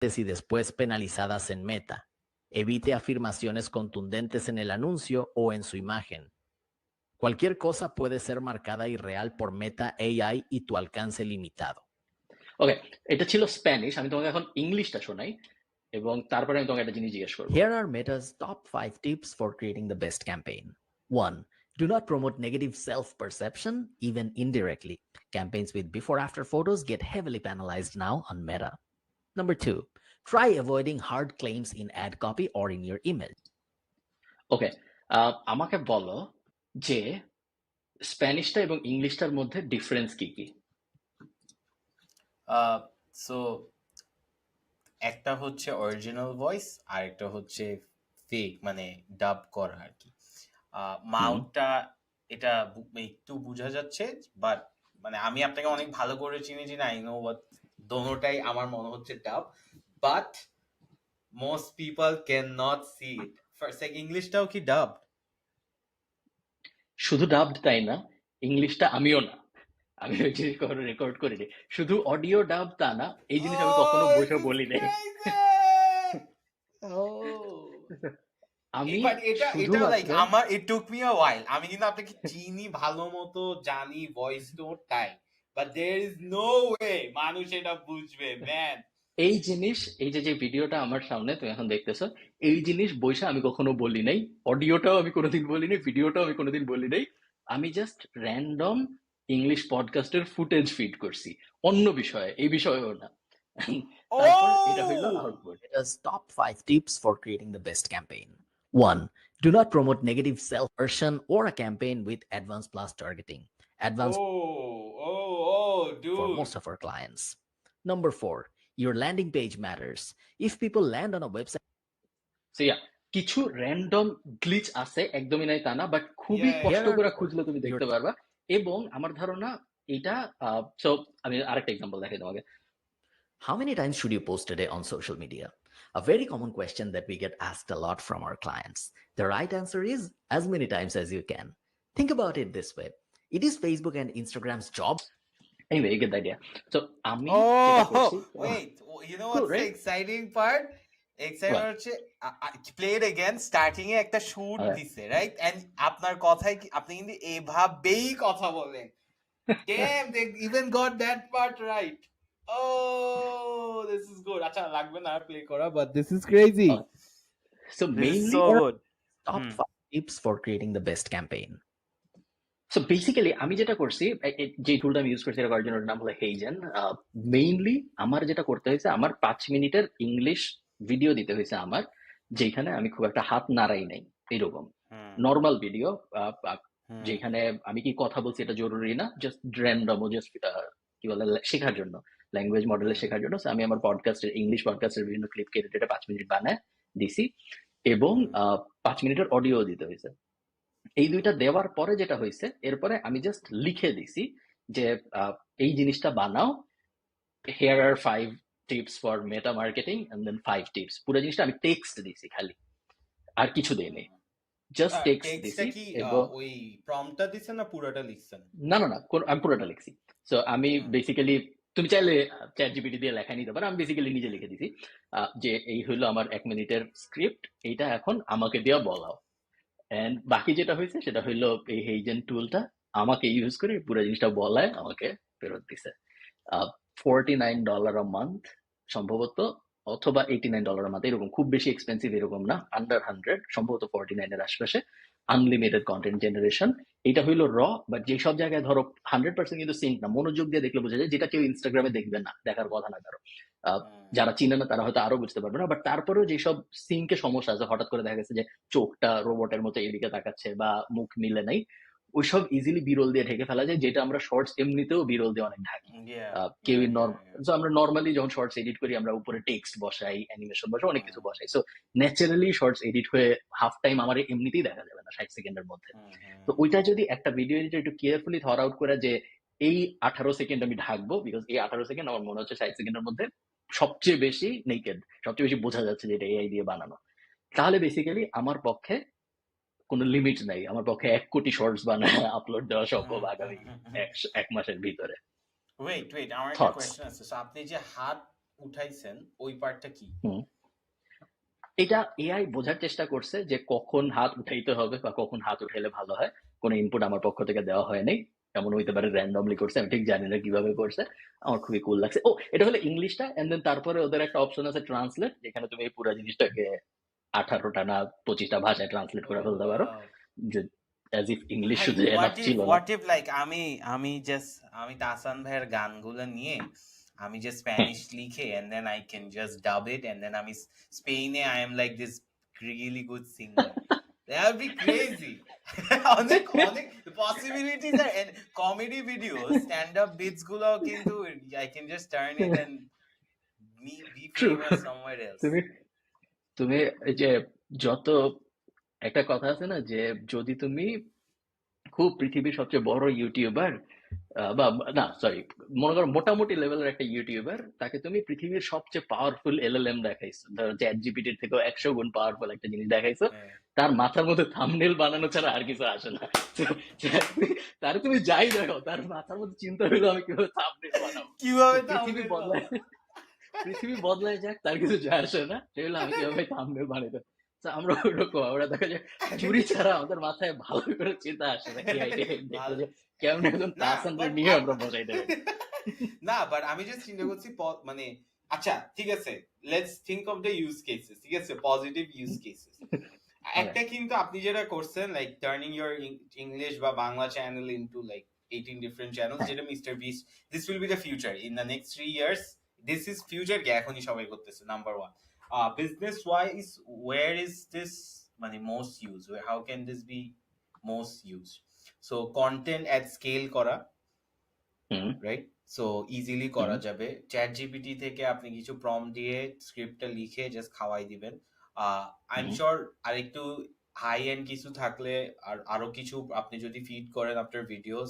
y después penalizadas en Meta. Evite afirmaciones contundentes en el anuncio o en su imagen. Cualquier cosa puede ser marcada irreal por Meta AI y tu alcance limitado. ওকে, এটা ছিল Spanish. আমি তোমাকে এখন ইংলিশটা শোনাই এবং তারপরে আমি তোমাকে একটা জিনিস জিজ্ঞেস করবো। Here are Meta's top 5 tips for creating the best campaign. 1. Do not promote negative self-perception, even indirectly. Campaigns with before-after photos get heavily penalized now on Meta. Number 2. Try avoiding hard claims in ad copy or in your email. ওকে, আমাকে বলো যে স্প্যানিশটা এবং ইংলিশটার মধ্যে difference কি কি? So একটা হচ্ছে original voice আর একটা হচ্ছে ফেক, মানে ডাব করা আর কি। মাউথটা এটা একটু বোঝা যাচ্ছে, বাট মানে আমি আপনাকে অনেক ভালো করে চিনি না, আই নো বাট দোনোটাই আমার মনে হচ্ছে dub, but most people can not see it. First ইংলিশটাও কি ডাব? শুধু ডাবড তাই না, ইংলিশটা আমিও না, আমি ওই জিনিস কখনো রেকর্ড করিনি। শুধু অডিও ডাব তা না, এই জিনিস আমি কখনো বসে বলি নাই। আমি আমার ইট টুক মি আ হোয়াইল। আমি কিন্তু আপনাকে চিনি ভালো মতো, জানি ভয়েস টোন তাই, but there is no way মানুষ এটা বুঝবে ম্যান। এই জিনিস, এই যে ভিডিওটা আমার সামনে তুমি এখন দেখতেছো, এই জিনিস বইসা আমি কখনো বলি নাই। অডিওটাও আমি কোনোদিন বলি নাই, ভিডিওটাও আমি কোনোদিন বলি নাই। আমি জাস্ট র্যান্ডম ইংলিশ পডকাস্টের ফুটেজ ফিড করছি অন্য বিষয়ে, এই বিষয়েও না। তারপর এটা হইলো output. Meta's top 5 tips for creating the best campaign. 1. Do not promote negative self-version or a campaign with advanced plus targeting. Advanced dude. for most of our clients. Number 4. Your landing page matters. If people land on a website, So yeah, কিছু random glitch আছে, একদমই নাই তা না, but খুবই কষ্ট করে খুঁজলে তুমি দেখতে পারবা। এবং আমার ধারণা এটা, সো আমি আরেকটা এক্সাম্পল দেখাই তোমাকে। how many times should you post a day on social media? A very common question that we get asked a lot from our clients. The right answer is as many times as you can. Think about it this way. It is Facebook and Instagram's job. Anyway, you get the idea. So আমি wait, you know what's the exciting part? Exciting হচ্ছে play it again, starting এ একটা shoot দিছে, right? And আপনার কথাই আপনি কিন্তু এভাবেই কথা বলেন। Damn, they even got that part right. Oh, this is good. আচ্ছা লাগবে না প্লে করা, but this is crazy. So mainly so good. Top 5 tips for creating the best campaign. So basically আমি যেটা করছি, যে টুলটা আমি ইউজ করছি এটা করার জন্য, নাম হলো হেইজেন। মেইনলি আমার যেটা করতে হয়েছে, আমার 5 মিনিটের ইংলিশ ভিডিও দিতে হয়েছে আমার, যেখানে আমি খুব একটা হাত নাড়াই নাই, এরকম নর্মাল ভিডিও, যেখানে আমি কি কথা বলছি এটা জরুরি না, জাস্ট র্যান্ডম, জাস্ট কি বলে শেখার জন্য, ল্যাঙ্গুয়েজ মডেলে শেখার জন্য। আমি আমার পডকাস্টের, ইংলিশ পডকাস্টের বিভিন্ন ক্লিপ কেটে এটা 5 মিনিট বানায় দিছি, এবং 5 মিনিটের অডিও দিতে হয়েছে। এই দুইটা দেওয়ার পরে যেটা হয়েছে, এরপরে আমি জাস্ট লিখে দিছি যে এই জিনিসটা বানাও, here are 5 tips for meta marketing and then 5 tips। পুরো জিনিসটা আমি টেক্সট দিছি খালি, আর কিছু দেইনি, জাস্ট টেক্সট দিছি। এবং ওই প্রম্পটটা দিছেন না পুরোটা লিখছেন? না না না, আমি পুরোটা লিখছি। সো আমি বেসিক্যালি, তুমি চাইলে চ্যাট জিপিটি দিয়ে লেখা নিতে পারো, আমি বেসিক্যালি নিজে লিখে দিছি যে এই হইলো আমার 1 মিনিটের স্ক্রিপ্ট, এইটা এখন আমাকে দেওয়া বলাও। এন্ড বাকি যেটা হয়েছে সেটা হইলো এই হেইজেন টুলটা আমাকে ইউজ করে পুরো জিনিসটা বলায় আমাকে ফেরত দিছে। $49 a month সম্ভবত, অথবা $89 a month, এরকম, খুব বেশি এক্সপেন্সিভ এরকম না, আন্ডার 100, সম্ভবত 49 এর আশপাশে। আনলিমিটেড কন্টেন্ট জেনারেশন, এটা হইলো র, বাট যেসব জায়গায় ধরো 100% কিন্তু সিঙ্ক না, মনোযোগ দিয়ে দেখলে বোঝা যায়, যেটা কেউ ইনস্টাগ্রামে দেখবে না, দেখার কথা না কারো। যারা চিনে না তারা হয়তো আরো বুঝতে পারবে না, বাট তারপরেও যেসব সিঙ্কে সমস্যা আছে, হঠাৎ করে দেখা গেছে যে চোখটা রোবটের মতো এদিকে তাকাচ্ছে বা মুখ মিলে নাই, ওইসব ইজিলি বিরল দিয়ে ঢেকে ফেলা যায়, যেটা আমরা শর্টস এমনিতেও বিরল দিয়ে অনেক ঢাকি। কেউ আমরা নর্মালি যখন শর্টস এডিট করি, আমরা উপরে টেক্সট বসাই, অ্যানিমেশন বসাই, অনেক কিছু বসাই। সো ন্যাচারালি শর্টস এডিট হয়ে হাফ টাইম আমার এমনিতেই দেখা যাবে না 60 সেকেন্ডের মধ্যে। তো ওইটা যদি একটা ভিডিও এডিটর একটু কেয়ারফুলি থট আউট করে যে এই 18 সেকেন্ড আমি ঢাকবো, বিকজ এই 18 সেকেন্ড আমার মনে হচ্ছে 60 সেকেন্ডের মধ্যে সবচেয়ে বেশি নেকেড, সবচেয়ে বেশি বোঝা যাচ্ছে যে এটা এআই দিয়ে বানানো, তাহলে বেসিক্যালি আমার পক্ষে কোনো লিমিট নাই, আমার পক্ষে 1 কোটি শর্টস বানায় আপলোড দেওয়া সম্ভব আগামী 1 মাসের ভিতরে। ওয়েট আমার একটা কোয়েশ্চেন আছে। সো আপনি যে হাত উঠাইছেন ওই পার্টটা কি? হুম। এটা এআই বোঝার চেষ্টা করছে যে কখন হাত উঠাইতে হবে বা কখন হাত উঠাইলে ভালো হয়। কোনো ইনপুট আমার পক্ষ থেকে দেওয়া হয় নাই। এমন হইতে পারে র্যান্ডমলি করছে, আমি ঠিক জানি না কিভাবে করছে। আমার খুবই কুল লাগছে। ও, এটা হলো ইংলিশটা, এন্ড দেন তারপরে ওদের একটা অপশন আছে ট্রান্সলেট, যেখানে তুমি এই পুরো জিনিসটাকে 18টা না 25টা ভাষায় ট্রান্সলেট ও করে ফেলতে পারো, ওয়াও। যে অ্যাজ ইফ ইংলিশ ভাই শুধু এনাফ ছিল না। হোয়াট ইফ লাইক আমি তাসান ভাইয়ের গানগুলো নিয়ে আমি যে হ্যাঁ, স্প্যানিশ লিখে and then I can just dub it and then আমি স্পেনে I am like this really good singer. That would be crazy. অনেক অনেক possibilities are and comedy videos stand up bits গুলো কিন্তু I can just turn it and be true. famous somewhere else. তুমি তুমি এই যে যত একটা কথা আছে না, যে যদি তুমি খুব পৃথিবীর সবচেয়ে বড় ইউটিউবার বা না সরি, মনে করো মোটামুটি লেভেলের একটা ইউটিউবার, তাকে তুমি পৃথিবীর সবচেয়ে পাওয়ারফুল এলএলএম দেখাইছো, ধরো চ্যাট জিপিটির থেকেও 100 গুণ পাওয়ারফুল একটা জিনিস দেখাইছো, হ্যাঁ। তার মাথার মধ্যে থাম্বনেল বানানো ছাড়া আর কিছু আসে না। তার তুমি যাই দেখো, তার মাথার মধ্যে চিন্তা হইলো আমি কিভাবে থাম্বনেল বানাবো। কিভাবে পৃথিবী thumbnail বদলায়, পৃথিবী বদলায় যাক, তার কিছু যায় আসে না, সে হলো আমি কিভাবে থাম্বনেল বানাইতে। তো আমরা ওইরকম, আমরা দেখা যায় চুরি ছাড়া আমাদের মাথায় ভালো করে চিন্তা আসে না, এআই দেখলো যে কেমন একজন না তাসানরে বাট নিয়ে আমরা বসাই দেবে। না বাট আমি জাস্ট চিন্তা করছি মানে আচ্ছা ঠিক আছে let's think of the use cases, ঠিক আছে, পজিটিভ ইউজ কেসেস। একটা কিন্তু আপনি যেটা করছেন লাইক টার্নিং ইউর ইংলিশ বা Bangla channel into like 18 different channels, যেটা mister Beast, this will be the future in the next 3 years. This is future কে এখনই সবাই করতেছে। Number 1 business wise where is this মানে most use, how can this be most use? So content at scale করা, hmm, right? So easily করা যাবে। Chat GPT থেকে আপনি কিছু প্রম্পট দিয়ে স্ক্রিপ্টটা লিখে জাস্ট খাওয়াই দিবেন। আই এম শিওর আরেকটু হাই এন্ড কিছু থাকলে আর আরো কিছু আপনি যদি ফিড করেন আপনার videos,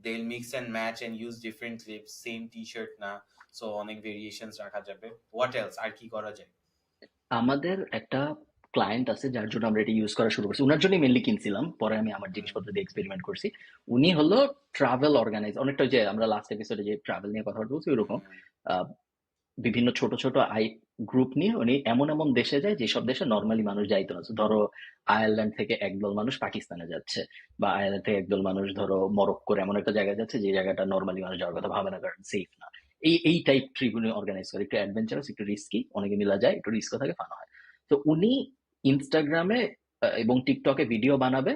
they will mix and match and use different clips, same t-shirt না, সো অনেক ভেরিয়েশনস রাখা যাবে। হোয়াট এলস আর কি করা যায়? আমাদের একটা ক্লায়েন্ট আছে যার জন্য আমরা এটা ইউজ করা শুরু করছি, ওনার জন্য মেনলি কিনছিলাম, পরে আমি আমার জিনিসপত্র দিয়ে এক্সপেরিমেন্ট করছি। উনি হলো ট্রাভেল অর্গানাইজ, অনেকটা যে আমরা লাস্ট এপিসোডে যে ট্রাভেল নিয়ে কথা বলছি ওইরকম বিভিন্ন ছোট ছোট গ্রুপ নিয়ে উনি এমন এমন দেশে যায় যেসব দেশে নর্মালি মানুষ যাইতো না। ধরো আয়ারল্যান্ড থেকে একদল মানুষ পাকিস্তানে যাচ্ছে, বা আয়ারল্যান্ড থেকে একদল মানুষ ধরো মরক্কোর এমন একটা জায়গায় যাচ্ছে যে জায়গাটা নর্মালি মানুষ যাওয়ার কথা ভাবে না, কারণ সেফ না। এই টাইপ ট্রিপ উনি অর্গানাইজ করে, একটু অ্যাডভেঞ্চারাস, একটু রিস্কি, অনেকে মিলা যায়, একটু রিস্কও থাকে, ফান হয়। তো উনি ইনস্টাগ্রামে এবং টিকটকে ভিডিও বানাবে,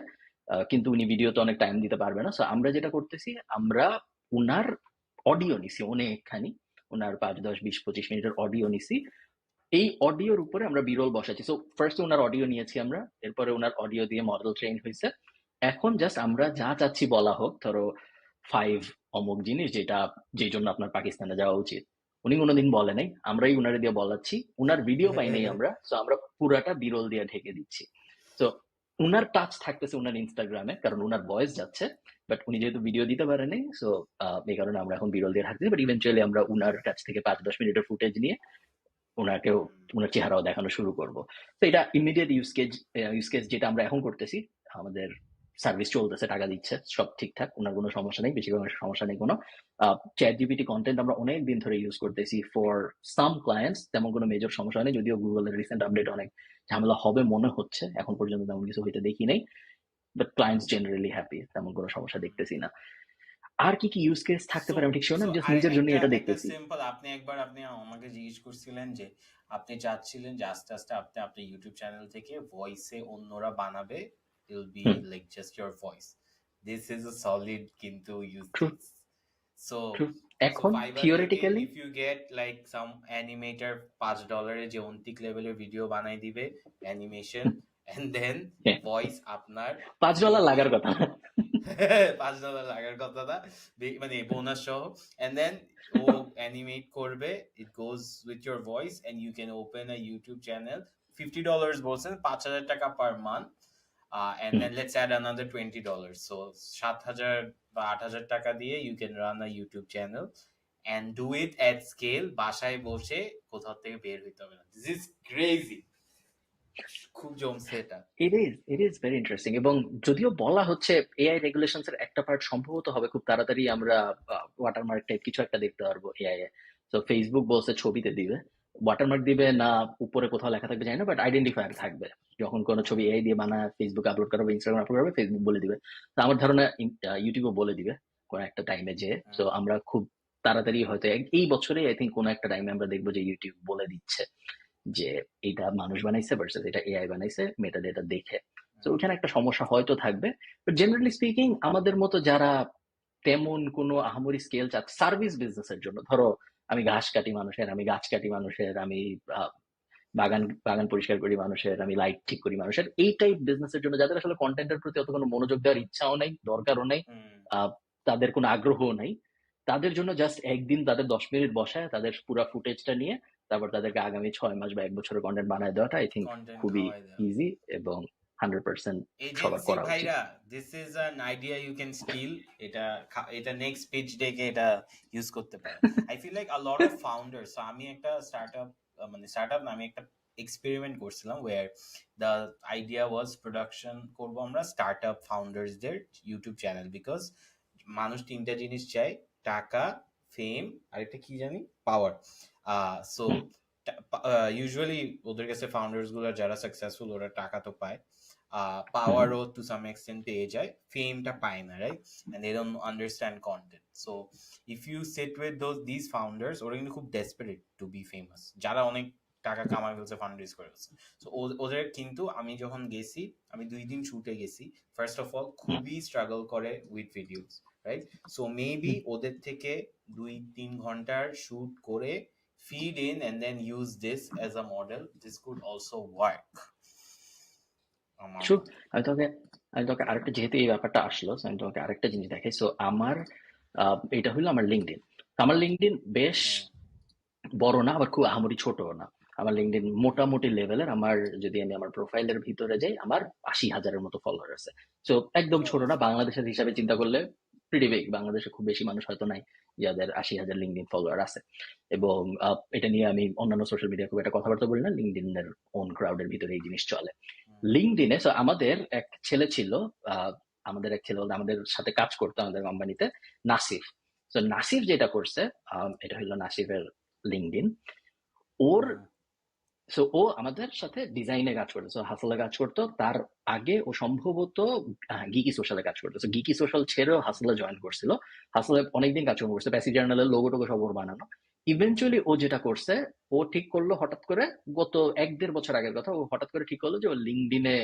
কিন্তু উনি ভিডিওতে অনেক টাইম দিতে পারবে না। সো আমরা যেটা করতেছি, আমরা উনার অডিও নিছি অনেকখানি, ওনার 5, 10, 20, 25 মিনিটের অডিও নিছি। এই অডিওর উপরে আমরা বিরল বসাচ্ছি। সো ফার্স্ট ওনার অডিও নিয়েছি আমরা, এরপরে ওনার অডিও দিয়ে মডেল ট্রেন হয়েছে। এখন জাস্ট আমরা যা চাচ্ছি বলা হোক, ধরো 5 অমুক জিনিস যেটা যেই জন্য আপনার পাকিস্তানে যাওয়া উচিত, উনি কোনোদিন বলে নাই, আমরাই উনারে দিয়ে বলাচ্ছি। উনার ভিডিও পাই নাই আমরা, সো আমরা পুরাটা বিরল দিয়ে ঢেকে দিচ্ছি। তো উনার টাচ থাকতেছে উনার ইনস্টাগ্রামে, কারণ উনার ভয়েস যাচ্ছে, বাট উনি যেহেতু ভিডিও দিতে পারে নাই, সো এই কারণে আমরা এখন বিরল দিয়ে থাকতেছি। বাট ইভেন্চুয়ালি আমরা উনার কাছ থেকে 5-10 মিনিটের ফুটেজ নিয়ে ওনাকেও ওনার চেহারাও দেখানো শুরু করব। তো এটা ইমিডিয়েট ইউজ কেস যেটা আমরা এখন করতেছি। আমাদের সার্ভিস চলতেছে, টাকা দিচ্ছে, সব ঠিকঠাক, ওনার কোনো সমস্যা নেই, বেশিরভাগ মানুষের সমস্যা নেই কোনো। চ্যাট জিপিটি কন্টেন্ট আমরা অনেক দিন ধরে ইউজ করতেছি ফর সাম ক্লায়েন্টস, তেমন কোনো মেজর সমস্যা নেই, যদিও গুগলের রিসেন্ট আপডেট অনেক ঝামেলা হবে মনে হচ্ছে, এখন পর্যন্ত তেমন কিছু হইতে দেখি নাই, বাট ক্লায়েন্টস জেনারেলি হ্যাপি, তেমন কোনো সমস্যা দেখতেছি না। আর কি কি ইউজ কেস থাকতে সো পারে আমি ঠিক শিওর না, সো আমি জাস্ট আর নিজের জন্য একটা এটা একটা দেখতেছি। সিম্পল, আপনি আমাকে জিজ্ঞেস করছিলেন যে আপনি চাচ্ছিলেন যে আস্তে আস্তে আপনি আপনার ইউটিউব চ্যানেল থেকে ভয়েসে অন্যরা বানাবে, it will be hmm, like just your voice. This is a solid কিন্তু use true, case. So true. so এখন Fiverr থেকে theoretically if you get like some animator $5 যে অন্তিক লেভেলের ভিডিও বানাই দিবে অ্যানিমেশন and then ভয়েস আপনার $5 লাগার কথা। $5 লাগার কথা না, মানে বোনাস সহ, and then ও অ্যানিমেট করবে, it goes with your voice and you can open a YouTube channel. $50 বলছেন, 5,000 টাকা per month, and then let's add another $20, so 7,000 বা 8,000 টাকা দিয়ে you can run a YouTube channel and do it at scale, বাসায় বসে, কোথাও থেকে বের হইতে হবে না। This is crazy, খুব জমছে এটা। It is very interesting. এবং যদিও বলা হচ্ছে এআই রেগুলেশনস এর একটা পার্ট সম্ভবত হবে খুব তাড়াতাড়ি, আমরা ওয়াটারমার্ক টাইপ কিছু একটা দেখতে পারবো এআই এ, তো ফেসবুক বলছে ছবিতে দিবে, ওয়াটারমার্ক দিবে না উপরে কোথাও লেখা থাকবে জানি না, বাট আইডেন্টিফায়ার থাকবে। যখন কোনো ছবি এআই দিয়ে বানায় ফেসবুক আপলোড করা হবে, ইনস্টাগ্রাম আপলোড করবে, ফেসবুক বলে দিবে। তো আমার ধারণা ইউটিউবও বলে দিবে কোনো একটা টাইমে যে, তো আমরা খুব তাড়াতাড়ি হয়তো এই বছরে আই থিঙ্ক কোনো একটা টাইমে আমরা দেখবো যে ইউটিউব বলে দিচ্ছে যে এটা মানুষ বানাইছে ভার্সেস এটা এআই বানাইছে মেটা ডেটা দেখে। তো ওখানে একটা সমস্যা হয়তো থাকবে, বাট জেনারেলি স্পিকিং আমাদের মতো যারা তেমন কোনো আহামরি স্কেল সার্ভিস বিজনেসের জন্য, ধরো আমি ঘাস কাটি মানুষের, আমি গাছ কাটি মানুষের, আমি আহ, বাগান বাগান পরিষ্কার করি মানুষের, আমি লাইট ঠিক করি মানুষের, এই টাইপ বিজনেসের জন্য যাদের আসলে কন্টেন্টের প্রতি অত কোনো মনোযোগ দেওয়ার ইচ্ছাও নাই, দরকারও নাই, আহ, তাদের কোনো আগ্রহও নাই, তাদের জন্য জাস্ট একদিন তাদের 10 মিনিট বসায় তাদের পুরো ফুটেজটা নিয়ে তারপর তাদেরকে আগামী 6 মাস বা 1 বছরের কন্টেন্ট বানায় দেওয়াটা আই থিঙ্ক কন্টেন্ট খুবই খাওয়াই দেওয়া। ইজি এবং 100% সবার এজেন্সি করা উচিত। ভাইরা, this is an idea you can steal. এটা নেক্সট পিচ ডেকে এটা ইউজ করতে পারে। I feel like a lot of founders, আমি একটা স্টার্টআপ না, আমি একটা এক্সপেরিমেন্ট করছিলাম where the idea was production করবো আমরা স্টার্টআপ ফাউন্ডার্সদের ইউটিউব চ্যানেল, বিকজ মানুষ 3টা জিনিস চায়, টাকা, ফেম, আর একটা কি জানি, পাওয়ার। সো ইউজুয়ালি ওদের কাছে ফাউন্ডার্স গুলো যারা সাকসেসফুল ওরা টাকা তো পায়, পাওয়ারও টু সাম এক্সটেন্ট পেয়ে যায়, ফেমটা পায় না, right? And they don't understand content. So if you sit with this founders, ওরা কিন্তু খুব ডেসপারেট টু বি ফেমাস, যারা অনেক টাকা কামাই ফেলছে, ফান্ড রেজ করে ফেলছে। সো ওদের কিন্তু আমি যখন গেছি, আমি 2 দিন শুটে গেছি, ফার্স্ট অফ অল খুবই স্ট্রাগল করে with videos, right? So maybe ওদের থেকে 2-3 ঘন্টার শুট করে feed in and then use this as a model. This could also work. True. আমি তোকে আরেকটা, যেহেতু এই ব্যাপারটা আসলো, so আমি তোমাকে আরেকটা জিনিস দেখাই। সো আমার এটা হলো আমার লিঙ্কডইন। আমার লিঙ্কডইন বেশ বড় না, আবার খুব আহামরি ছোট না। আমার লিঙ্কডইন মোটামুটি লেভেলের। যদি আমি আমার প্রোফাইলের ভিতরে যাই, আমার 80,000-এর মতো ফলোয়ার আছে। সো একদম ছোট না, বাংলাদেশের হিসাবে চিন্তা করলে প্রিটি বিগ। বাংলাদেশে খুব বেশি মানুষ হয়তো নাই যাদের 80,000 লিঙ্কডইন ফলোয়ার আছে। এবং এটা নিয়ে আমি অন্যান্য সোশ্যাল মিডিয়া খুব একটা কথাবার্তা বলি না, লিঙ্কডইনের ওন ক্রাউডের ভিতরে এই জিনিস চলে। লিঙ্কডইনে আমাদের এক ছেলে ছিল, বলতে আমাদের সাথে কাজ করতো আমাদের কোম্পানিতে, নাসিফ। তো নাসিফ যেটা করছে, এটা হলো নাসিফের লিঙ্কডইন। ও আমাদের সাথে ডিজাইনে কাজ করতো, হাসলে কাজ করতো। তার আগে ও সম্ভবত গিকি সোশ্যালে কাজ করতো। গিকি সোশ্যাল ছেড়েও হাসলে জয়েন করছিল। হাসলে অনেকদিন কাজকর্ম করছে, প্যাসি জার্নালের লোগো টোগো সব ওর বানানো। ইভেনচুয়ালি ও যেটা করছে, ও ঠিক করলো হঠাৎ করে, গত 1-1.5 বছর আগের কথা, ও হঠাৎ করে ঠিক করলো যে ও লিঙ্কডইনে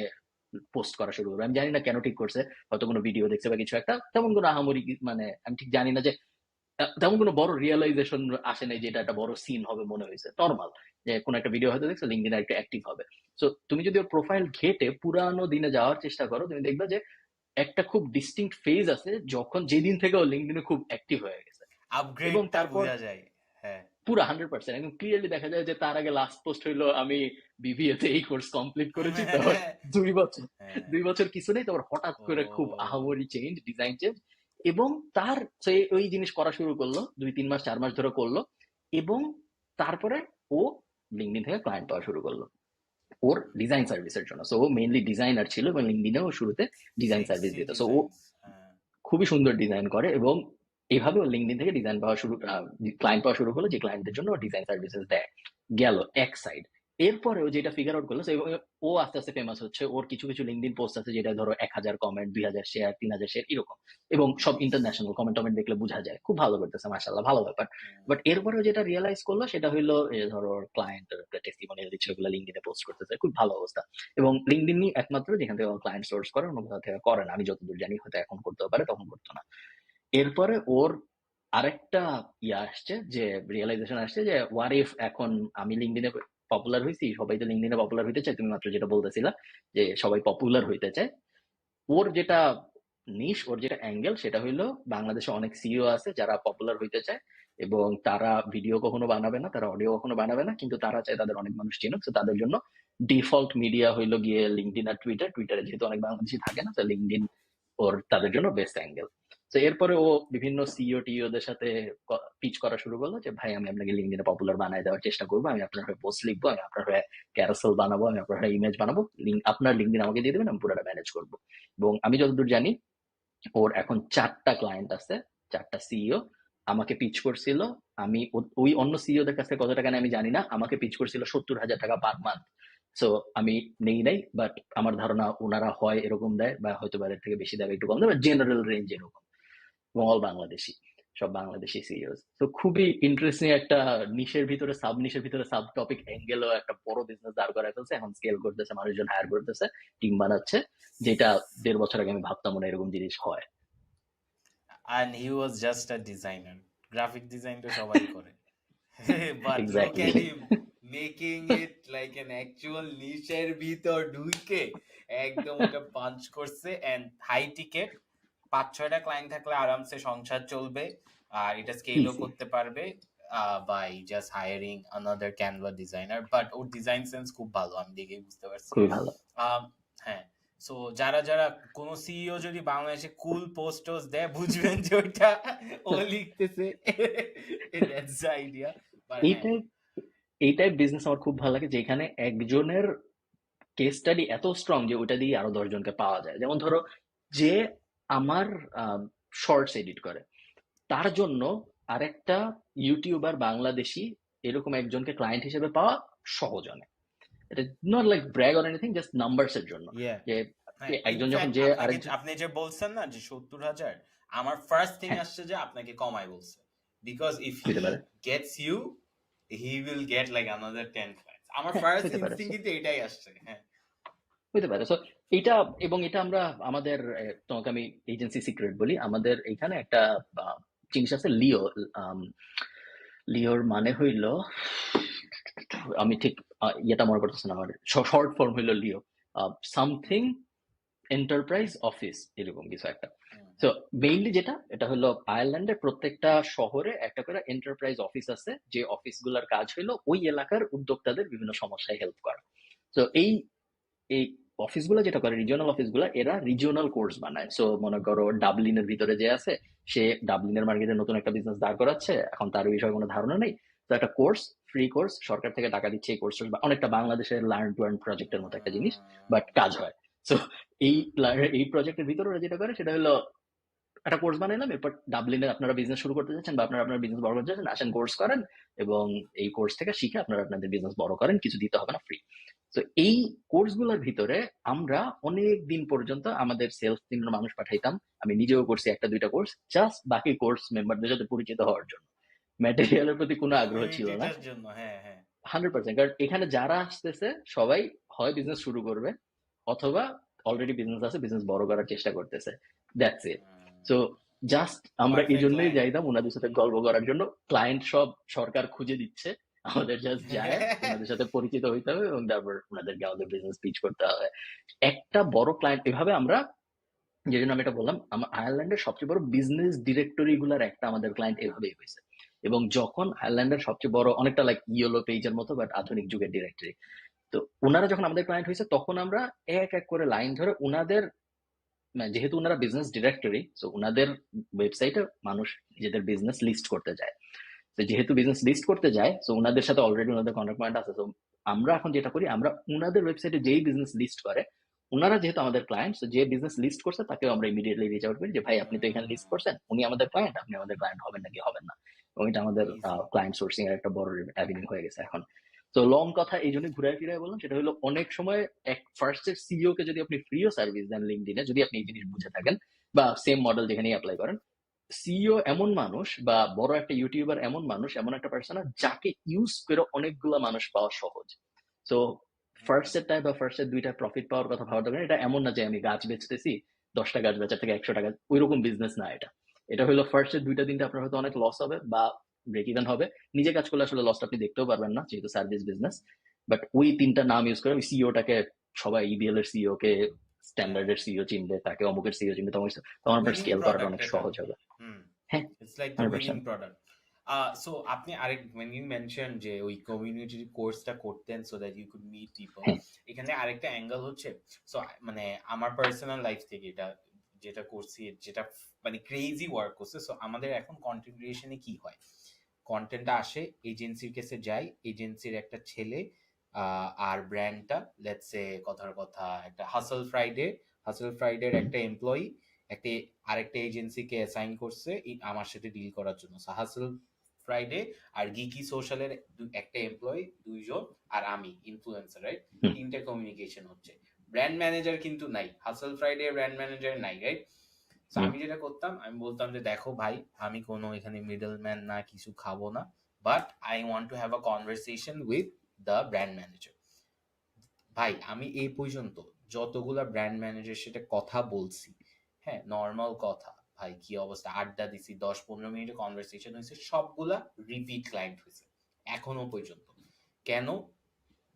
পোস্ট করা শুরু করবে। আমি জানি না কেন ঠিক করছে, হয়তো কোনো ভিডিও দেখছে বা কিছু একটা, তেমন কোনো আহামরি আমি ঠিক জানি না যে তেমন কোনো বড় রিয়েলাইজেশন আসে নাই যে এটা একটা বড় সিন হবে, মনে হয়েছে নর্মাল যে কোনো একটা ভিডিও হয়তো দেখছো, লিঙ্কডইনে একটা অ্যাক্টিভ হবে। সো তুমি যদি ওর প্রোফাইল ঘেটে পুরানো দিনে যাওয়ার চেষ্টা করো, তুমি দেখবে যে একটা খুব ডিস্টিংক্ট ফেজ আছে যখন, যেদিন থেকে ও লিঙ্কডইনে খুব অ্যাক্টিভ হয়ে গেছে, এবং তারপর পুরো 100% একদম ক্লিয়ারলি দেখা যায় যে তার আগে লাস্ট পোস্ট হইলো আমি বিবিএ তে এই কোর্স কমপ্লিট করেছি, তারপর 2 বছর কিছু নেই, তারপর হঠাৎ করে খুব আহামরি চেঞ্জ, ডিজাইন চেঞ্জ। এবং তার ওই জিনিস করা শুরু করলো 2-3 মাস 4 মাস ধরে করলো, এবং তারপরে ও লিঙ্কডইন থেকে ক্লায়েন্ট পাওয়া শুরু করলো ওর ডিজাইন সার্ভিসের জন্য। সো ও মেইনলি ডিজাইনার ছিল এবং লিঙ্কডইনে ও শুরুতে ডিজাইন সার্ভিস দিত। সো ও খুবই সুন্দর ডিজাইন করে, এবং এইভাবে ও লিঙ্কডইন থেকে ডিজাইন পাওয়া ক্লায়েন্ট পাওয়া শুরু করলো, যে ক্লায়েন্টদের জন্য ডিজাইন সার্ভিসেস দেয়। গেল এক সাইড। এরপরেও যেটা ফিগার আউট করলো, ও আস্তে আস্তে ফেমাস হচ্ছে। ওর কিছু কিছু লিঙ্কডইন পোস্ট আছে যেটা ধরো 1000 কমেন্ট, 2000 শেয়ার, 3000 শেয়ার এরকম, এবং সব ইন্টারন্যাশনাল কমেন্ট দেখলে বোঝা যায় খুব ভালো করতেছে, মাশাআল্লাহ, ভালো ব্যাপার। বাট এরপরেও যেটা রিয়েলাইজ করলো সেটা হইলো, ধরো ক্লায়েন্ট টেস্টিমোনিয়াল দিচ্ছে, ওগুলো লিঙ্কডইনে পোস্ট করতেছে, খুব ভালো অবস্থা। এবং লিঙ্কডইনই একমাত্র যেখান থেকে ক্লায়েন্ট সোর্স করে, অন্য কোথাও থেকে করে না, আমি যতদূর জানি, হয়তো এখন করতেও পারে, তখন করতো না। এরপরে ওর আরেকটা আসছে, যে রিয়েলাইজেশন আসছে যে হোয়াট ইফ এখন আমি লিঙ্কডইনে পপুলার হয়েছি, সবাই তো লিঙ্কডইনে পপুলার হইতে চায়, তুমি মাত্র যেটা বলতেছিলা যে সবাই পপুলার হইতে চায়। ওর যেটা নিশ, ওর যেটা অ্যাঙ্গেল, সেটা হইলো বাংলাদেশে অনেক সিইও আছে যারা পপুলার হইতে চায়, এবং তারা ভিডিও কখনো বানাবে না, তারা অডিও কখনো বানাবে না, কিন্তু তারা চায় তাদের অনেক মানুষ চিনুক। তো তাদের জন্য ডিফল্ট মিডিয়া হইলো গিয়ে লিঙ্কডইন আর টুইটার। টুইটারে যেহেতু অনেক বাংলাদেশি থাকে না, তো লিঙ্কডইন তাদের জন্য বেস্ট অ্যাঙ্গেল। তো এরপরে ও বিভিন্ন সিইও টিওদের সাথে পিচ করা শুরু করলো যে ভাই, আমি আপনাকে লিঙ্কডইনে পপুলার বানায় দেওয়ার চেষ্টা করবো, আমি আপনার হয়ে পোস্ট লিখবো, আমি আপনার হয়ে ক্যারাসেল বানাবো, আমি আপনার হয়ে ইমেজ বানাবো, আপনার লিঙ্কডইন আমাকে দিয়ে দেবেন, আমি পুরোটা ম্যানেজ করবো। এবং আমি যতদূর জানি ওর এখন 4টা ক্লায়েন্ট আছে, 4টা সিইও, আমাকে পিচ করছিল, আমি ওই অন্য সিইওদের কাছে কত টাকা নেয় আমি জানি না, আমাকে পিচ করছিল 70,000 টাকা পার মান্থ। সো আমি নেই নাই, বাট আমার ধারণা ওনারা হয় এরকম দেয়, বা হয়তো বা এর থেকে বেশি দেবে, একটু কম দেবে, জেনারেল রেঞ্জ এরকম, এবং অল বাংলাদেশি, সব বাংলাদেশি সিইওস। তো খুবই ইন্টারেস্টিং একটা নিশের ভিতরে সাব নিশের ভিতরে সাব টপিক অ্যাঙ্গেলও একটা বড় বিজনেস দাঁড় করায় ফেলছে, এখন স্কেল করতেছে, মানুষজন হায়ার করতেছে, টিম বানাচ্ছে, যেটা 1.5 বছর আগে আমি ভাবতাম না এরকম জিনিস হয়। and he was just a designer. Graphic design তো সবাই করে। But look exactly. at him making it like an actual niche এর ভিতর ঢুকে একদম ওটা পাঞ্চ করছে, and high ticket 5-6টা ক্লায়েন্ট থাকলে আরামসে সংসার চলবে, আর এটা স্কেলও ইজি। করতে পারবে by just hiring another Canva designer. But or design sense খুব ভালো, আমি দেখে বুঝতে পারছি। খুবই ভালো। হ্যাঁ, সো যারা যারা কোন সিইও যদি বাংলাদেশে কুল পোস্টস দেয়, বুঝবেন যে ওইটা ও লিখতেছে। That's the idea. But এই হ্যাঁ, টাইপ এই টাইপ বিজনেস আমার খুব ভালো লাগে, যেখানে একজনের কেস স্টাডি এত স্ট্রং যে ওটা দিয়ে আরো 10 জনকে পাওয়া যায়। যেমন ধরো, যে আমার শর্টস এডিট করে, তার জন্য আরেকটা ইউটিউবার বাংলাদেশি এরকম একজনকে ক্লায়েন্ট হিসেবে পাওয়া সহজ অনেক। এটা not like brag or anything, just numbers এর জন্য, yeah. যে হ্যাঁ, একজন যখন ইনফ্যাক্ট যে আপনাকে আরেকজন, আপনি যে বলছেন না যে 70,000, আমার ফার্স্ট থিং হ্যাঁ আসছে যে আপনাকে কমাই বলছে, বিকজ ইফ হি হইতে পারে, gets you he will get like another 10 clients. আমার হ্যাঁ ফার্স্ট হইতে পারে, ইনস্টিংক্ট কিন্তু এটাই আসছে। হ্যাঁ, হইতে পারে। সো এটা, এবং এটা আমরা আমাদের তোমাকে আমি এজেন্সি সিক্রেট বলি, আমাদের এখানে একটা জিনিস আছে, লিও। লিওর মানে হইল, আমি ঠিক ইয়েটা মনে করতেছি না, আমার শর্ট ফর্ম হইলো লিও, সামথিং এন্টারপ্রাইজ অফিস, এরকম কিছু একটা। তো মেইনলি যেটা, এটা হলো আয়ারল্যান্ডের প্রত্যেকটা শহরে একটা করে এন্টারপ্রাইজ অফিস আছে, যে অফিসগুলোর কাজ হলো ওই এলাকার উদ্যোক্তাদের বিভিন্ন সমস্যায় হেল্প করা। তো এই এই অফিসগুলো যেটা করে, রিজিওনাল অফিসগুলো, এরা রিজিওনাল কোর্স বানায়। সো মনে করো ডাবলিনের ভিতরে যে আছে, সে ডাবলিনের মার্কেটে নতুন একটা বিজনেস দাঁড় করাচ্ছে, এখন তার বিষয়ে কোনো ধারণা নেই, তো একটা কোর্স, ফ্রি কোর্স, সরকার থেকে টাকা দিচ্ছে, এই কোর্স অনেকটা বাংলাদেশের লার্ন টু আর্ন প্রজেক্টের মতো একটা জিনিস, বাট কাজ হয়। সো এই এই প্রজেক্টের ভিতরে ওরা যেটা করে সেটা হলো একটা কোর্স বানাইলাম, এরপর ডাবলিনে আপনারা বিজনেস শুরু করতে চাচ্ছেন, বা আপনারা আপনার বিজনেস বড় করতে চাচ্ছেন, আসেন কোর্স করেন, এবং এই কোর্স থেকে শিখে আপনারা আপনাদের বিজনেস বড় করেন, কিছু দিতে হবে না, ফ্রি। তো এই কোর্সগুলোর ভিতরে আমরা অনেক দিন পর্যন্ত আমাদের সেলস টিমের মানুষ পাঠাইতাম, আমি নিজেও করছি 1-2টা কোর্স, জাস্ট বাকি কোর্স মেম্বারদের সাথে পরিচিত হওয়ার জন্য। ম্যাটেরিয়ালের প্রতি কোনো আগ্রহ ছিল না, কমিউনিটিটার জন্য। হ্যাঁ, হ্যাঁ, 100%। কারণ এখানে যারা আসতেছে সবাই হয় বিজনেস শুরু করবে, অথবা অলরেডি বিজনেস আছে, বিজনেস বড় করার চেষ্টা করতেছে, দ্যাটস ইট। সো জাস্ট আমরা এই পারফেক্ট জন্যই ক্লায়েন্ট। যাইতাম ওনাদের সাথে গল্প করার জন্য, ক্লায়েন্ট সব সরকার খুঁজে দিচ্ছে, আমাদের জাস্ট যায় ওনাদের সাথে পরিচিত হইতে হবে, এবং তারপর ওনাদেরকে আমাদের বিজনেস পিচ করতে হবে। একটা বড় ক্লায়েন্ট এভাবে আমরা, যে জন্য আমি এটা বললাম, আমার আয়ারল্যান্ডের সবচেয়ে বড় বিজনেস ডিরেক্টরি গুলার একটা আমাদের ক্লায়েন্ট এভাবেই হয়েছে। এবং যখন আয়ারল্যান্ডের সবচেয়ে বড়, অনেকটা লাইক ইয়েলো পেজের মতো বাট আধুনিক যুগের ডিরেক্টরি, তো ওনারা যখন আমাদের ক্লায়েন্ট হয়েছে, তখন আমরা এক এক করে লাইন ধরে ওনাদের, যেহেতু ওনারা বিজনেস ডিরেক্টরি, তো ওনাদের ওয়েবসাইটে মানুষ নিজেদের বিজনেস লিস্ট করতে যায়। তো যেহেতু বিজনেস লিস্ট করতে যায়, তো ওনাদের সাথে অলরেডি ওনাদের কন্ট্যাক্ট পয়েন্ট আছে। তো আমরা এখন যেটা করি, আমরা ওনাদের ওয়েবসাইটে যেই বিজনেস লিস্ট করে, ওনারা যেহেতু আমাদের ক্লায়েন্ট, তো যে বিজনেস লিস্ট করছে তাকে আমরা ইমিডিয়েটলি রিচ আউট করি, যে ভাই আপনি তো এখানে লিস্ট করছেন, উনি আমাদের ক্লায়েন্ট, আপনি আমাদের ক্লায়েন্ট হবেন নাকি হবেন না। এবং এটা আমাদের ইজি। ক্লায়েন্ট সোর্সিং এর একটা বড় অ্যাভিনিউ হয়ে গেছে এখন। তো লং কথা এই জন্য ঘুরায় ফিরায় বললাম, সেটা হলো অনেক সময় এক ফার্স্টের সিইও কে যদি আপনি ফ্রিও সার্ভিস দেন লিঙ্কডিনে, যদি আপনি এই জিনিস বুঝে থাকেন, বা সেম মডেল যেখানেই অ্যাপ্লাই করেন, সিইও এমন মানুষ, বা বড় একটা ইউটিউবার এমন মানুষ, এমন একটা পার্সন যাকে ইউজ করে অনেকগুলো মানুষ পাওয়া সহজ। তো ফার্স্ট এর টাইম বা ফার্স্ট এর 2টা প্রফিট পাওয়ার কথা ভাবার দরকার নেই। এটা এমন না যে আমি গাছ বেচতেছি, 10টা গাছ বেচার থেকে 100 টাকা, ওইরকম বিজনেস না এটা। এটা হলো ফার্স্ট এর 2টা 3টা আপনার হয়তো অনেক লস হবে, বা ব্রেক ইভেন হবে, নিজে কাজ করলে আসলে লসটা আপনি দেখতেও পারবেন না, যেহেতু সার্ভিস বিজনেস। বাট ওই 3টা নাম ইউজ করে, ওই সিইওটাকে সবাই, ইবিএল এর সিইও কে স্ট্যান্ডার্ড এর সিইও চিনবে, তাকে অমুকের সিইও চিনবে, তখন আপনার উইনিং স্কেল করাটা প্রোডাক্ট অনেক এটা। সহজ হবে। হুম, হ্যাঁ, it's like the winning 100%। Product. So আপনি আরেক, when you mentioned যে ওই কমিউনিটি কোর্সটা করতেন so that you could meet people, হ্যাঁ, এখানে আরেকটা অ্যাঙ্গেল হচ্ছে, সো মানে আমার পার্সোনাল লাইফ থেকে এটা যেটা করছি, যেটা মানে ক্রেজি ওয়ার্ক করছে। সো আমাদের এখন কন্টেন্ট ক্রিয়েশনে কি হয়, কন্টেন্টটা আসে, এজেন্সির কাছে যায়, এজেন্সির একটা ছেলে আর ব্র্যান্ডটা, লেটস সে কথার কথা একটা হাসল ফ্রাইডের একটা এমপ্লয়ি একটা আরেকটা এজেন্সিকে অ্যাসাইন করছে আমার সাথে ডিল করার জন্য। হাসেল ফ্রাইডে আর গিকি সোশ্যালের একটা এমপ্লয়ি, 2 জন, আর আমি ইনফ্লুয়েন্সার, রাইট? হুম। 3টা কমিউনিকেশন হচ্ছে। ব্র্যান্ড ম্যানেজার কিন্তু নাই, হাসেল ফ্রাইডে ব্র্যান্ড ম্যানেজার নাই, রাইট? সো হুম। আমি যেটা করতাম, আমি বলতাম যে দেখো ভাই, আমি কোনো এখানে মিডল ম্যান না, কিছু খাবো না, but I want to have a conversation with the brand manager. ভাই আমি এই পর্যন্ত যতগুলা ব্র্যান্ড ম্যানেজার সাথে কথা বলছি, হ্যাঁ, নর্মাল কথা, ভাই কি অবস্থা, আড্ডা দিছি, 10-15 মিনিটের কনভারসেশন হয়েছে, সবগুলা রিপিট ক্লায়েন্ট হয়েছে এখনো পর্যন্ত। কেন?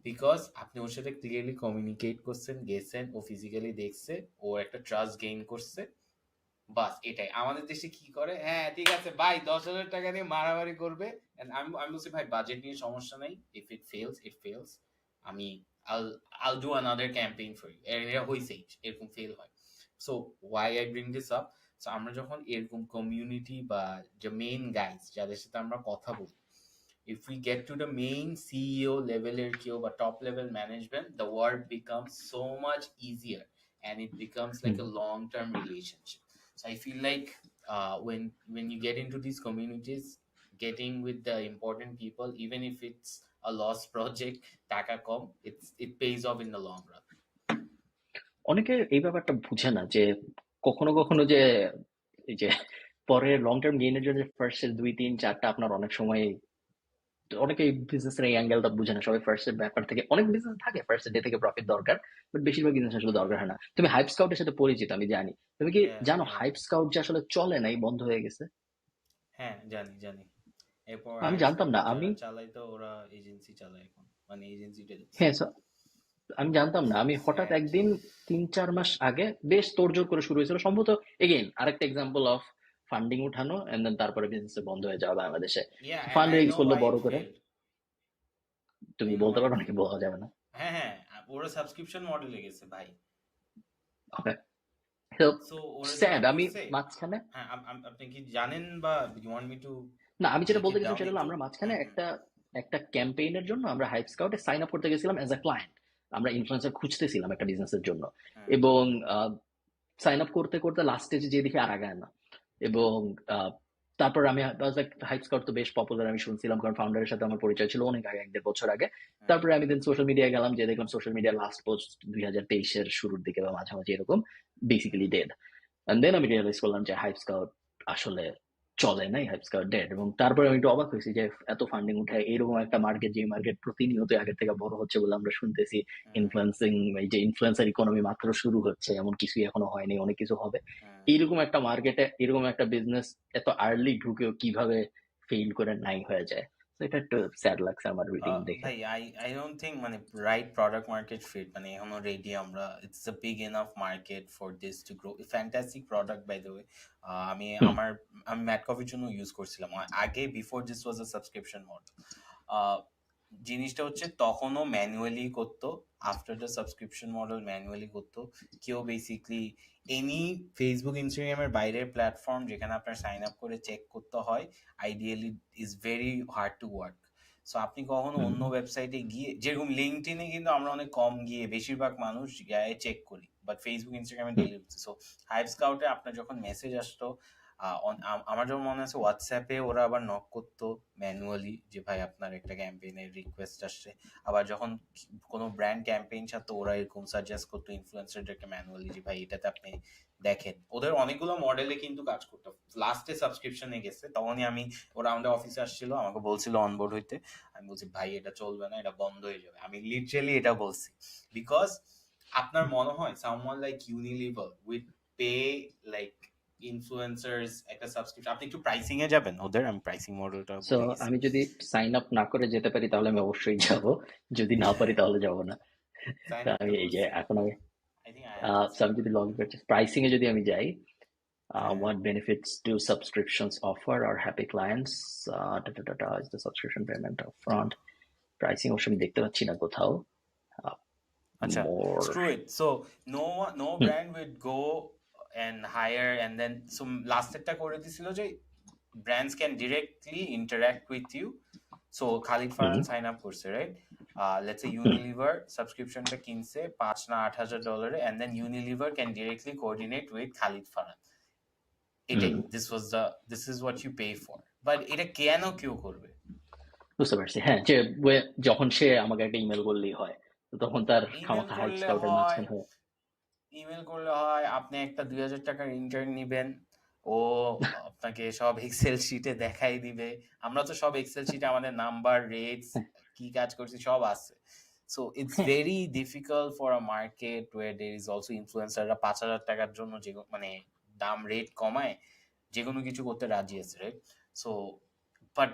বিকজ আপনি ওর সাথে ক্লিয়ারলি কমিউনিকেট করছেন, গেছেন, ও ফিজিক্যালি দেখছে, ও একটা ট্রাস্ট গেইন করছে, বাস এটাই। আমাদের দেশে কি করে, হ্যাঁ ঠিক আছে ভাই 10,000 টাকা নিয়ে মারামারি করবে, and আমি বলছি ভাই বাজেট নিয়ে সমস্যা নাই, if it fails it fails, আমি I'll do another campaign for you, এরা হইছেই এরকম ফেল হয়। So why I bring this up, so আমরা যখন এরকম কমিউনিটি বা যে মেইন গাইজ যাদের সাথে আমরা কথা বলি, if we get to the main CEO level কেউ বা top level management, the work becomes so much easier and it becomes like a long term relationship. So I feel like when you get into these communities, getting with the important people, even if it's a lost project, taka kom, it pays off in the long run. অনেকে এই ব্যাপারটা বুঝে না যে কখনো কখনো যে এই যে পরে লং টার্ম গেইনের জন্য ফার্স্ট এর 2-3-4টা আপনার অনেক সময় অনেকে বিজনেসের এই অ্যাঙ্গেলটা বুঝে না। সবাই ফার্স্ট এর ব্যাপার থেকে, অনেক বিজনেস থাকে ফার্স্ট ডে থেকে প্রফিট দরকার, বাট বেশিরভাগ বিজনেস আসলে দরকার হয় না। তুমি হাইপ স্কাউটের সাথে পরিচিত আমি জানি, তুমি কি Yeah, জানো yeah. হাইপ স্কাউট যে আসলে চলে নাই, বন্ধ হয়ে গেছে? হ্যাঁ জানি। এরপর আমি হাইপ জানতাম না। স্কাউট আমি যারা চালায় তো ওরা এজেন্সি চালায় এখন, মানে এজেন্সিটা হ্যাঁ আমি জানতাম না। আমি হঠাৎ স্যাড। একদিন 3-4 মাস আগে বেশ তোড়জোড় করে শুরু হয়েছিল সম্ভবত, এগেইন আরেকটা এক্সাম্পল অফ ফান্ডিং উঠানো এন্ড দেন তারপরে বিজনেস বন্ধ হয়ে যাওয়া বাংলাদেশে। Yeah, and fund I raise know করলো why বড় it করে। failed. তুমি I know বলতে why পারো it নাকি? failed. বলা যাবে না? হ্যাঁ ওরা সাবস্ক্রিপশন মডেলে গেছে ভাই। ওকে, তো সো ওরা যেটা স্যাড। আমি করছে, মাঝখানে, হ্যাঁ আপনি কি জানেন বা ইউ ওয়ান্ট মি টু না আমি যেটা ব্রেক বলতে ইট গেছিলাম ডাউন সেটা হলো একটু? আমরা মাঝখানে একটা একটা ক্যাম্পেইনের জন্য আমরা হাইপ স্কাউটে সাইন আপ করতে গেছিলাম অ্যাজ আ ক্লায়েন্ট। আমরা ইনফ্লুয়েন্সার খুঁজতেছিলাম একটা বিজনেসের জন্য, এবং সাইন আপ করতে করতে লাস্ট স্টেজে যে দেখি আর আগায় না। এবং তারপর আমি হাইপ স্কাউট তো বেশ পপুলার আমি শুনছিলাম, কারণ ফাউন্ডারের সাথে আমার পরিচয় ছিল অনেক আগে, 1-1.5 বছর আগে। তারপরে আমি দেন সোশ্যাল মিডিয়ায় গেলাম, যে দেখলাম সোশ্যাল মিডিয়া লাস্ট পোস্ট 2023-এর শুরুর দিকে বা মাঝামাঝি এরকম, বেসিক্যালি ডেড। এন্ড দেন আমি রিয়েলাইজ করলাম যে হাইপ স্কাউট আসলে চলে নাই, হাইপ স্কাউট ডেড। এবং তারপরে আমি একটু অবাক হয়েছি যে এত ফান্ডিং উঠে এরকম একটা মার্কেট, যে মার্কেট প্রতিনিয়ত আগের থেকে বড় হচ্ছে বলে আমরা শুনতেছি, ইনফ্লুয়েন্সিং, এই যে ইনফ্লুয়েন্সার ইকোনমি মাত্র শুরু হচ্ছে, এমন কিছুই এখনো হয়নি, অনেক কিছু হবে। এইরকম একটা মার্কেটে এরকম একটা বিজনেস এত আর্লি ঢুকেও কিভাবে ফেইল করে নাই হয়ে যায়, তো এটা একটু স্যাড লাগছে আমার রিডিং দেখে। ভাই আই ডোন্ট থিঙ্ক মানে রাইট প্রোডাক্ট মার্কেট ফিট মানে এখনো রেডি আমরা, it's a big enough market for this to grow. Fantastic product by the way. আমি ম্যাট কফির জন্য ইউজ করছিলাম আগে, before this was a subscription model. জিনিসটা হচ্ছে তখনও ম্যানুয়ালি করতো, after the subscription model manually করতো কেউ। বেসিকলি এনি ফেসবুক ইনস্টাগ্রামের বাইরের প্ল্যাটফর্ম যেখানে আপনার সাইন আপ করে চেক করতে হয়, ideally is very hard to work. So আপনি কখনো অন্য ওয়েবসাইটে গিয়ে, যেরকম লিঙ্কডইনে কিন্তু আমরা অনেক কম গিয়ে, বেশিরভাগ মানুষ গায়ে চেক করি, বাট ফেসবুক ইনস্টাগ্রামে ডেলি হচ্ছে। সো হাইপ স্কাউটে আপনার যখন মেসেজ আসতো, আমার যখন মনে আছে হোয়াটসঅ্যাপে ওরা আবার নক করতো ম্যানুয়ালি যে ভাই আপনার একটা ক্যাম্পেইনের রিকোয়েস্ট আসছে। আবার যখন কোনো ব্র্যান্ড ক্যাম্পেইন ছাড়তো ওরা এরকম সাজেস্ট করতো ইনফ্লুয়েন্সারদেরকে ম্যানুয়ালি যে ভাই এটাতে আপনি দেখেন। ওদের অনেকগুলো মডেলে কিন্তু কাজ করতো। লাস্টে সাবস্ক্রিপশনে গেছে, তখনই ওরা আমাদের অফিসে আসছিল, আমাকে বলছিল অনবোর্ড হইতে। আমি বলছি ভাই এটা চলবে না, এটা বন্ধ হয়ে যাবে। আমি লিটারালি এটা বলছি, বিকজ আপনার মনে হয় someone like Unilever with pay like influencers একটা সাবস্ক্রিপশন, আপনি একটু প্রাইসিং এ যাবেন ওদের, আমি প্রাইসিং মডেলটা সো বলে গেছি। আমি যদি সাইন আপ না করে যেতে পারি তাহলে আমি অবশ্যই যাব, যদি না পারি তাহলে যাব না। সাইন তা আপ আমি এই যে এখন আমি I think I have so আমি যদি লগ ইন করছি, প্রাইসিং এ যদি আমি যাই, what benefits do subscriptions offer our happy clients? Is the subscription payment upfront? Pricing অবশ্য আমি দেখতে পাচ্ছি না কোথাও। আচ্ছা, More. screw it. So no brand would go and hire and then so লাস্টেরটা করে দিছিল যে brands can directly interact with you. So Khalid Farhan sign up করছে, right? let's say Unilever সাবস্ক্রিপশনটা কিনছে $5,000 না $8,000 and then Unilever can directly coordinate with Khalid Farhan. এটাই this is what you pay for, but এটা কেন কেউ করবে? বুঝতে পারছি, হ্যাঁ, যে যখন সে আমাকে একটা ইমেল করলেই হয়, তো তখন তার খামাখা হাইপ স্কাউটের মাঝখানে হয়। ইমেল করলে হয়, আপনি একটা 2,000 টাকার ইন্টার্ন নিবেন, ও আপনাকে সব এক্সেল শিটে দেখাই দিবে। আমরা তো সব এক্সেল শিটে আমাদের নাম্বার, রেটস, কি কাজ করছি সব আছে। So it's very difficult for a market where there is also ইনফ্লুয়েন্সাররা 5,000 টাকার জন্য যে মানে দাম রেট কমায় যে কোনো কিছু করতে রাজি আছে, রাইট? সো বাট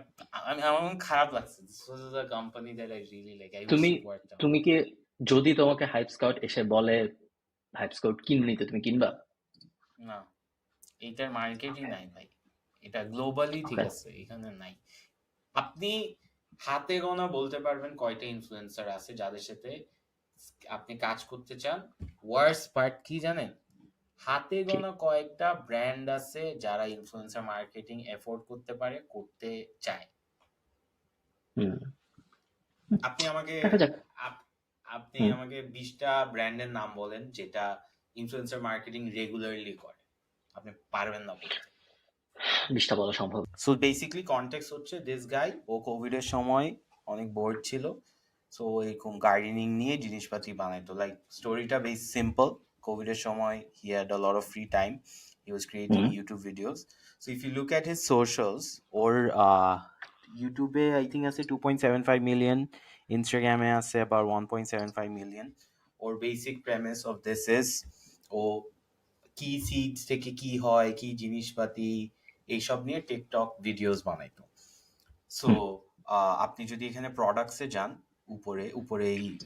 আমার খারাপ লাগছে। This was the company that I really like. I wish it worked out. তুমি কি, যদি তোমাকে হাইপ স্কাউট এসে বলে হাইপ স্কাউট কিনে নিতে, তুমি কিনবা? না, এইটার মার্কেটই নাই ভাই। এটা গ্লোবালি ঠিক আছে, এখানে নাই। আপনি হাতে গোনা বলতে পারবেন কয়টা ইনফ্লুয়েন্সার আছে যাদের সাথে আপনি কাজ করতে চান। ওয়ার্স্ট পার্ট কি জানেন? হাতে গোনা কয়েকটা ব্র্যান্ড আছে যারা ইনফ্লুয়েন্সার মার্কেটিং এফোর্ড করতে পারে, করতে চায়। আপনি আমাকে 20টা ব্র্যান্ডের নাম বলেন যেটা ইনফ্লুয়েন্সার মার্কেটিং রেগুলারলি করে। আপনি পারবেন না বলতে। 20টা বলা সম্ভব। সো বেসিক্যালি কনটেক্সট হচ্ছে দিস গাই, ও কোভিড এর সময় অনেক বোর্ড ছিল, সো এরকম গার্ডেনিং নিয়ে জিনিসপাতি বানাইতো। লাইক স্টোরিটা বেশ সিম্পল। কোভিড এর সময় he had a lot of free time, he was creating YouTube videos. So if you look at his socials, ওর ইউটিউবে আই থিঙ্ক আছে 2.75 মিলিয়ন, ইনস্টাগ্রামে আছে about 1.75 মিলিয়ন। ওর basic premise of this is, ও কি সিডস থেকে কি হয়, কি জিনিসপাতি, এইসব নিয়ে টিকটক ভিডিওস বানাইতো। সো আপনি যদি এখানে প্রোডাক্টসে যান, উপরে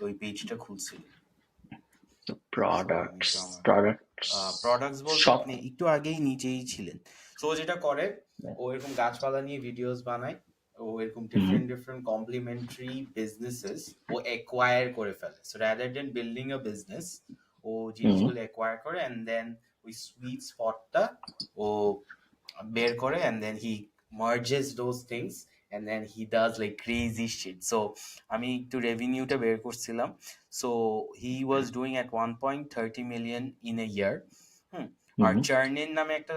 ওই পেজটা খুলছিল। প্রোডাক্টস বলতে আপনি একটু আগেই নিচেই ছিলেন। সো যেটা করে, ও এরকম গাছপালা নিয়ে ভিডিওস বানায়, ও এরকম ডিফারেন্ট কমপ্লিমেন্টারি বিজনেসেস ও অ্যাকোয়ার করে ফেলে। So rather than building a business, ও জিনিসগুলো অ্যাকোয়ার করে এন্ড দেন ওই সুইট স্পটটা ও বের করে and then he merges those things and then he does like crazy shit. So আমি একটু রেভিনিউটা বের করছিলাম। So he was doing at 1.30 million in a year. আর চার্নিন নামে একটা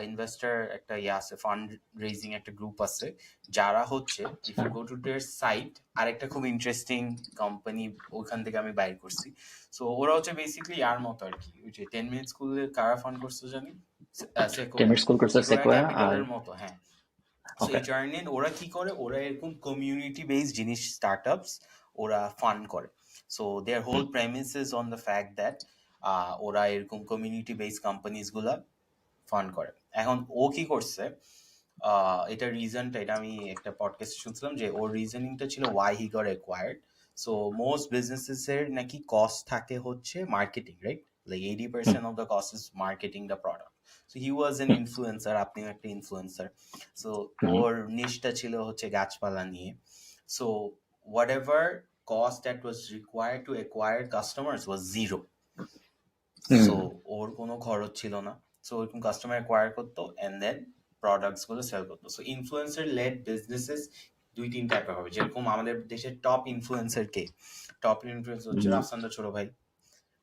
ইনভেস্টর, একটা আছে, ফান্ড রেজিং একটা গ্রুপ আছে, যারা হচ্ছে if you go to their site, আর একটা খুব ইন্টারেস্টিং কোম্পানি ওখান থেকে আমি বাইর করছি। সো ওরা হচ্ছে বেসিক্যালি আর মতো আর কি, ওই যে 10 মিনিট স্কুলে কারা ফান্ড করছো জানি, ক্যাপিটালের মতো। হ্যাঁ, সো এই জার্নিন ওরা কি করে, ওরা এরকম কমিউনিটি বেসড জিনিস স্টার্টআপস ওরা ফান্ড করে। So their whole premise is on the fact that ওরা এরকম কমিউনিটি বেসড কোম্পানিজ গুলা ফান্ড করে। এখন ও কি করছে, এটা রিজনটা, এটা আমি একটা পডকাস্ট শুনছিলাম যে ওর রিজনিংটা ছিল why he got acquired. So most businesses এর নাকি কস্ট থাকে হচ্ছে marketing, right? Like 80% of the cost is marketing the product. So he was an influencer, আপনিও একটা ইনফ্লুয়েন্সার। সো ওর নিশটা ছিল হচ্ছে গাছপালা নিয়ে। So whatever cost that was required to acquire customers was zero. So ওর কোনো খরচ ছিল না। সো ওরকম কাস্টমার অ্যাকোয়ার করতো and then প্রোডাক্টস গুলো সেল করতো। সো ইনফ্লুয়েন্সার লেড বিজনেসেস 2-3 টাইপের হবে। যেরকম আমাদের দেশের টপ ইনফ্লুয়েন্সার কে? টপ ইনফ্লুয়েন্সার হচ্ছে রাফসানদার ছোট ভাই।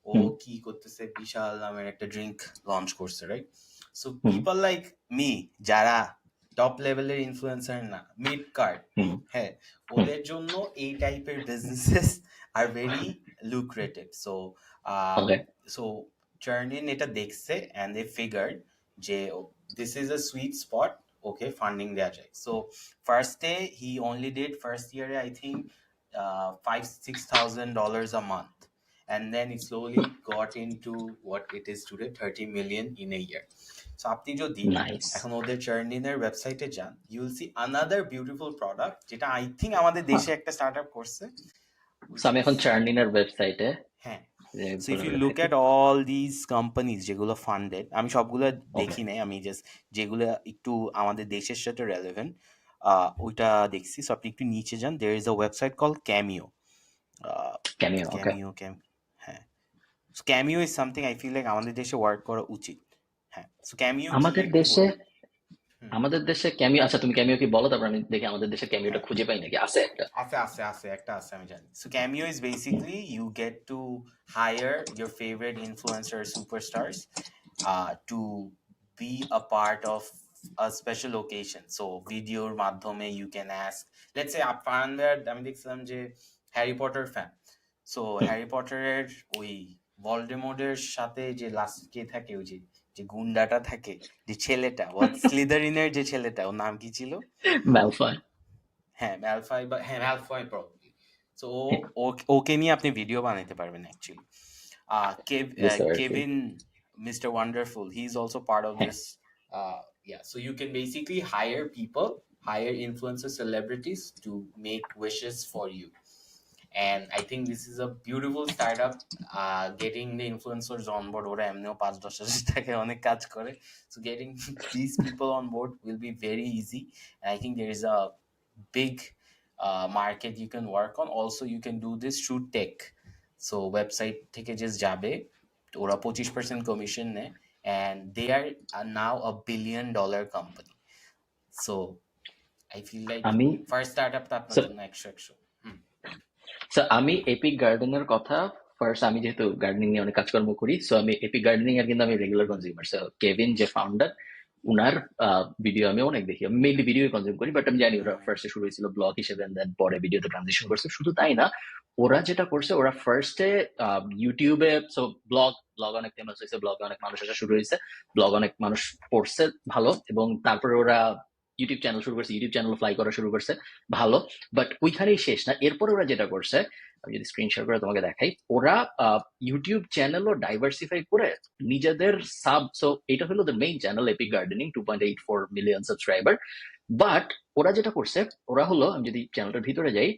ও কি করতেছে, বিশাল নামের একটা ড্রিঙ্ক লঞ্চ করছে, right? So people like me, যারা টপ লেভেলের ইনফ্লুয়েন্সার না, মিড কার্ড, হ্যাঁ, ওদের জন্য এই type businesses are very lucrative. So চার্নিন এটা দেখছে and they figured যে this is a sweet spot, okay funding দেওয়া যায়। সো ফার্স্টে he only did first year I think $5,000-6,000 a month, and then it slowly got into what it is today, 30 million in a year. So আপনি যদি এখন ওদের চার্নিনের ওয়েবসাইটে যান, you will see another beautiful product যেটা I think আমাদের দেশে একটা স্টার্টআপ করছে। আমি এখন চার্নিনের ওয়েবসাইটে, হ্যাঁ, so if you look at all these companies যেগুলো ফান্ডেড, আমি সবগুলো দেখি নাই, আমি জাস্ট যেগুলো একটু আমাদের দেশের সাথে রেলেভেন্ট ওইটা দেখছি। সো আপনি একটু নিচে যান, there is a website called Cameo. হ্যাঁ, so Cameo is something I feel like আমাদের দেশে ওয়ার্ক করা উচিত। হ্যাঁ, so Cameo আমাদের দেশে আমাদের দেশে ক্যামিও, আচ্ছা তুমি ক্যামিও কি বলো, তারপর আমি দেখি আমাদের দেশে ক্যামিওটা খুঁজে পাই নাকি আছে একটা। একটা আছে আমি জানি। So Cameo is basically you get to hire your favorite influencer superstars to be a part of a special occasion. So ভিডিওর মাধ্যমে you can ask, let's say আপনার, আমি দেখছিলাম যে Harry Potter fan, so Harry পটারের ওই ভলডেমর্টের সাথে যে লাস্ট কে থাকে, ওই যে গুন্ডাটা থাকে, যে ছেলেটা স্লিদারিনের যে ছেলেটা, ওর নাম কি ছিল? ম্যালফয়। হ্যাঁ ম্যালফয়, বা হ্যাঁ ম্যালফয় প্রবাবলি। সো ওকে নিয়ে আপনি ভিডিও বানাইতে পারবেন অ্যাকচুয়ালি। বুঝতে পারছি। Kevin, Mr. Wonderful, he's also part of this. Yeah, so you can basically hire influencer celebrities to make wishes for you. And I think this is a beautiful startup. Getting the influencers on board, ওরা এমনিও 5-10 টাকায় অনেক কাজ করে, so getting these people on board will be very easy. And I think there is a big market you can work on. Also you can do this through tech. So website থেকে just যাবে, ওরা 25% commission নেয়, and they are now a $1 billion company. So I feel like আমি first startup টা আপনার So- জন্য 100। So, আমি epic গার্ডেনের কথা ফার্স্ট, আমি যেহেতু গার্ডেনিং নিয়ে অনেক কাজকর্ম করি, সো আমি এপিক গার্ডেনিং এর কিন্তু আমি রেগুলার কনজিউমার। সো কেভিন যে ফাউন্ডার, উনার ভিডিও আমি অনেক দেখি, আমি মেইনলি ভিডিও কনজিউম করি, বাট আমি জানি ওরা ফার্স্টে শুরু হয়েছিল ব্লগ হিসেবে, দেন পরে ভিডিওতে ট্রানজিশন করছে। শুধু তাই না, ওরা যেটা করছে, ওরা ফার্স্টে ইউটিউবে, সো ব্লগ অনেক ফেমাস হয়েছে, ব্লগে অনেক মানুষ আসা শুরু হয়েছে, ব্লগ অনেক মানুষ পড়ছে ভালো, এবং তারপরে ওরা ইউটিউব চ্যানেল শুরু করছে, ইউটিউব চ্যানেল ফ্লাই করা শুরু করছে ভালো। বাট ওইখানেই শেষ না, এরপরে ওরা যেটা করছে, আমি যদি স্ক্রিন শেয়ার করে তোমাকে দেখাই, ওরা ইউটিউব চ্যানেলও ডাইভার্সিফাই করে নিজেদের সো এটা হলো the main channel epic gardening, 2.84 million subscriber. But ওরা যেটা করছে, ওরা হলো, আমি যদি চ্যানেলটার ভিতরে যাই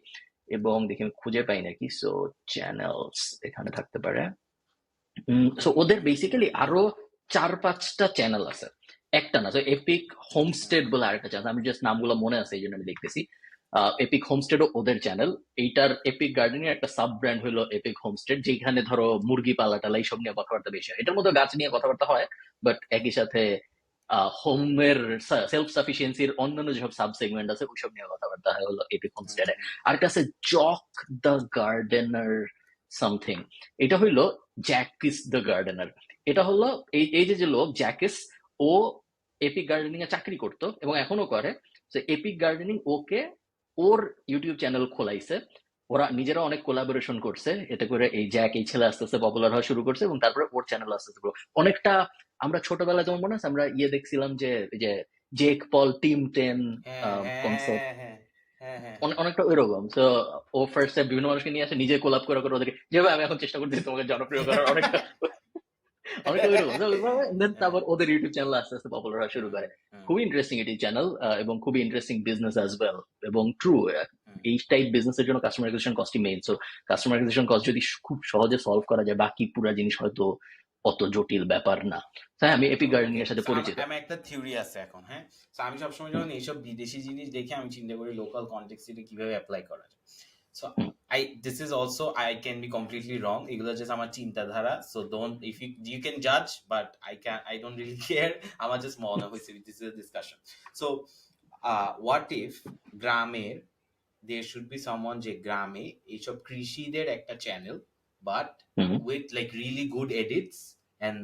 এবং দেখি আমি খুঁজে পাই নাকি, সো চ্যানেলস এখানে থাকতে পারে। সো ওদের বেসিক্যালি আরো 4-5টা চ্যানেল আছে, একটা না। এপিক হোমস্টেড বলে আরেকটা চ্যানেল, আমি জাস্ট নামগুলো মনে আছে এই জন্য আমি দেখতেছি। এপিক হোমস্টেডও ওদের চ্যানেল। এইটার এপিক গার্ডেনিং একটা সাব ব্র্যান্ড হলো এপিক হোমস্টেড, যেখানে ধরো মুরগি পালা টালা এইসব নিয়ে কথাবার্তা বেশি হয়। এটার মধ্যে গাছ নিয়ে কথাবার্তা হয়, বাট একই সাথে হোমের সেলফ সাফিসিয়েন্সির অন্যান্য যেসব সাব সেগমেন্ট আছে ওইসব নিয়ে কথাবার্তা হয় হলো এপিক হোমস্টেডে। আর একটা আছে জক দ্য গার্ডেনার সামথিং, এটা হইলো জ্যাকিস দ্য গার্ডেনার। এটা হলো এই যে লোক জ্যাকিস, ও এপিক গার্ডেনিং এ চাকরি করতো এবং এখনো করে। তো এপিক গার্ডেনিং ওকে ওর ইউটিউব চ্যানেল খোলাইছে, ওরা নিজেরা অনেক কোলাবোরেশন করছে, এতে করে এই জ্যাক এই ছেলে আস্তে আস্তে পপুলার হওয়া শুরু করছে, এবং তারপরে ওর চ্যানেল আস্তে আস্তে অনেকটা, আমরা ছোটবেলায় যেমন মনে আছে আমরা দেখছিলাম যে জেক পল টিম 10 কনসেপ্ট, অনেকটা ওইরকম। তো ও ফার্স্ট বিভিন্ন মানুষকে নিয়ে আসে, নিজে কোলাপ করে ওদেরকে, যেভাবে আমি এখন চেষ্টা করতেছি তোমাকে জনপ্রিয় করার, অনেকটা তারপর ওদের ইউটিউব চ্যানেল আস্তে আস্তে পপুলার হওয়া শুরু করে। খুবই ইন্টারেস্টিং এটি চ্যানেল, এবং খুবই ইন্টারেস্টিং বিজনেস অ্যাজ ওয়েল। এবং ট্রু, এই টাইপ বিজনেসের জন্য কাস্টমার অ্যাকুইজিশন কস্টই main. So customer acquisition cost যদি খুব সহজে সলভ করা যায়, বাকি পুরো জিনিস হয়তো অত জটিল ব্যাপার না। হ্যাঁ, আমি এপিক গার্ডেনিং এর সাথে পরিচিত। আমার একটা থিওরি আছে এখন, হ্যাঁ। তো আমি সবসময় যখন এইসব বিদেশি জিনিস দেখি, আমি চিন্তা করি লোকাল কনটেক্সটে কিভাবে অ্যাপ্লাই করা যায়। So this is also, I can be completely wrong, এগুলো জাস্ট আমার চিন্তাধারা, so don't, if you can judge, but I don't really care, আমার জাস্ট মনে হয়েছে, this is a discussion. So what if গ্রামের there should be someone যে গ্রামে এইসব কৃষিদের একটা channel, but with like really good edits and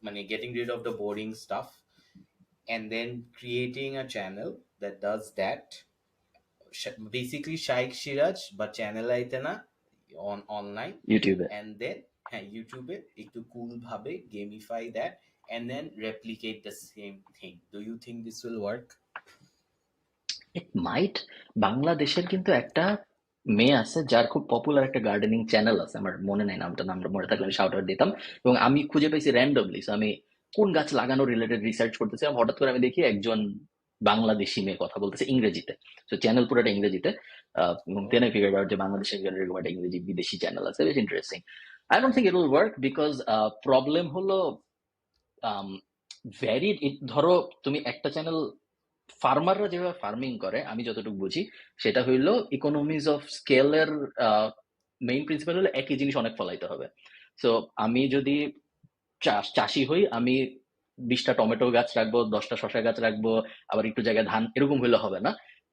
মানে getting rid of the boring stuff, and then creating a channel that does that, basically Shaikh Siraj but channel আইতে না, on online ইউটিউবে, and then ইউটিউবে একটু কুল ভাবে gamify that and then replicate the same thing. Do you think this will work? ইট মাইট। বাংলাদেশের কিন্তু একটা মেয়ে আছে যার খুব পপুলার একটা গার্ডেনিং চ্যানেল আছে, আমার মনে নাই নামটা মনে থাকলে আমি শাউট আউট দিতাম। এবং আমি খুঁজে পাইছি র্যান্ডমলি, আমি কোন গাছ লাগানো রিলেটেড রিসার্চ করতেছিলাম, হঠাৎ করে আমি দেখি একজন বাংলাদেশি মেয়ে কথা বলতেছে ইংরেজিতে। তো চ্যানেল পুরোটা ইংরেজিতে, এবং দেন আই ফিগার্ড আউট যে বাংলাদেশের এরকম একটা ইংরেজি বিদেশি চ্যানেল আছে, বেশ interesting. I don't think it will work, because problem হলো ভ্যারিড। ধরো তুমি একটা চ্যানেল, ফার্মাররা যেভাবে ফার্মিং করে আমি যতটুকু বুঝি, সেটা হইলো ইকোনমিজ অফ স্কেলের মেইন প্রিন্সিপাল হলো একই জিনিস অনেক ফলাইতে হবে। সো আমি যদি চাষি হই, আমি 20টা টমেটো গাছ রাখবো, 10টা শসা গাছ রাখবো, আবার একটু জায়গায় ধান, এরকম হলে হবে না।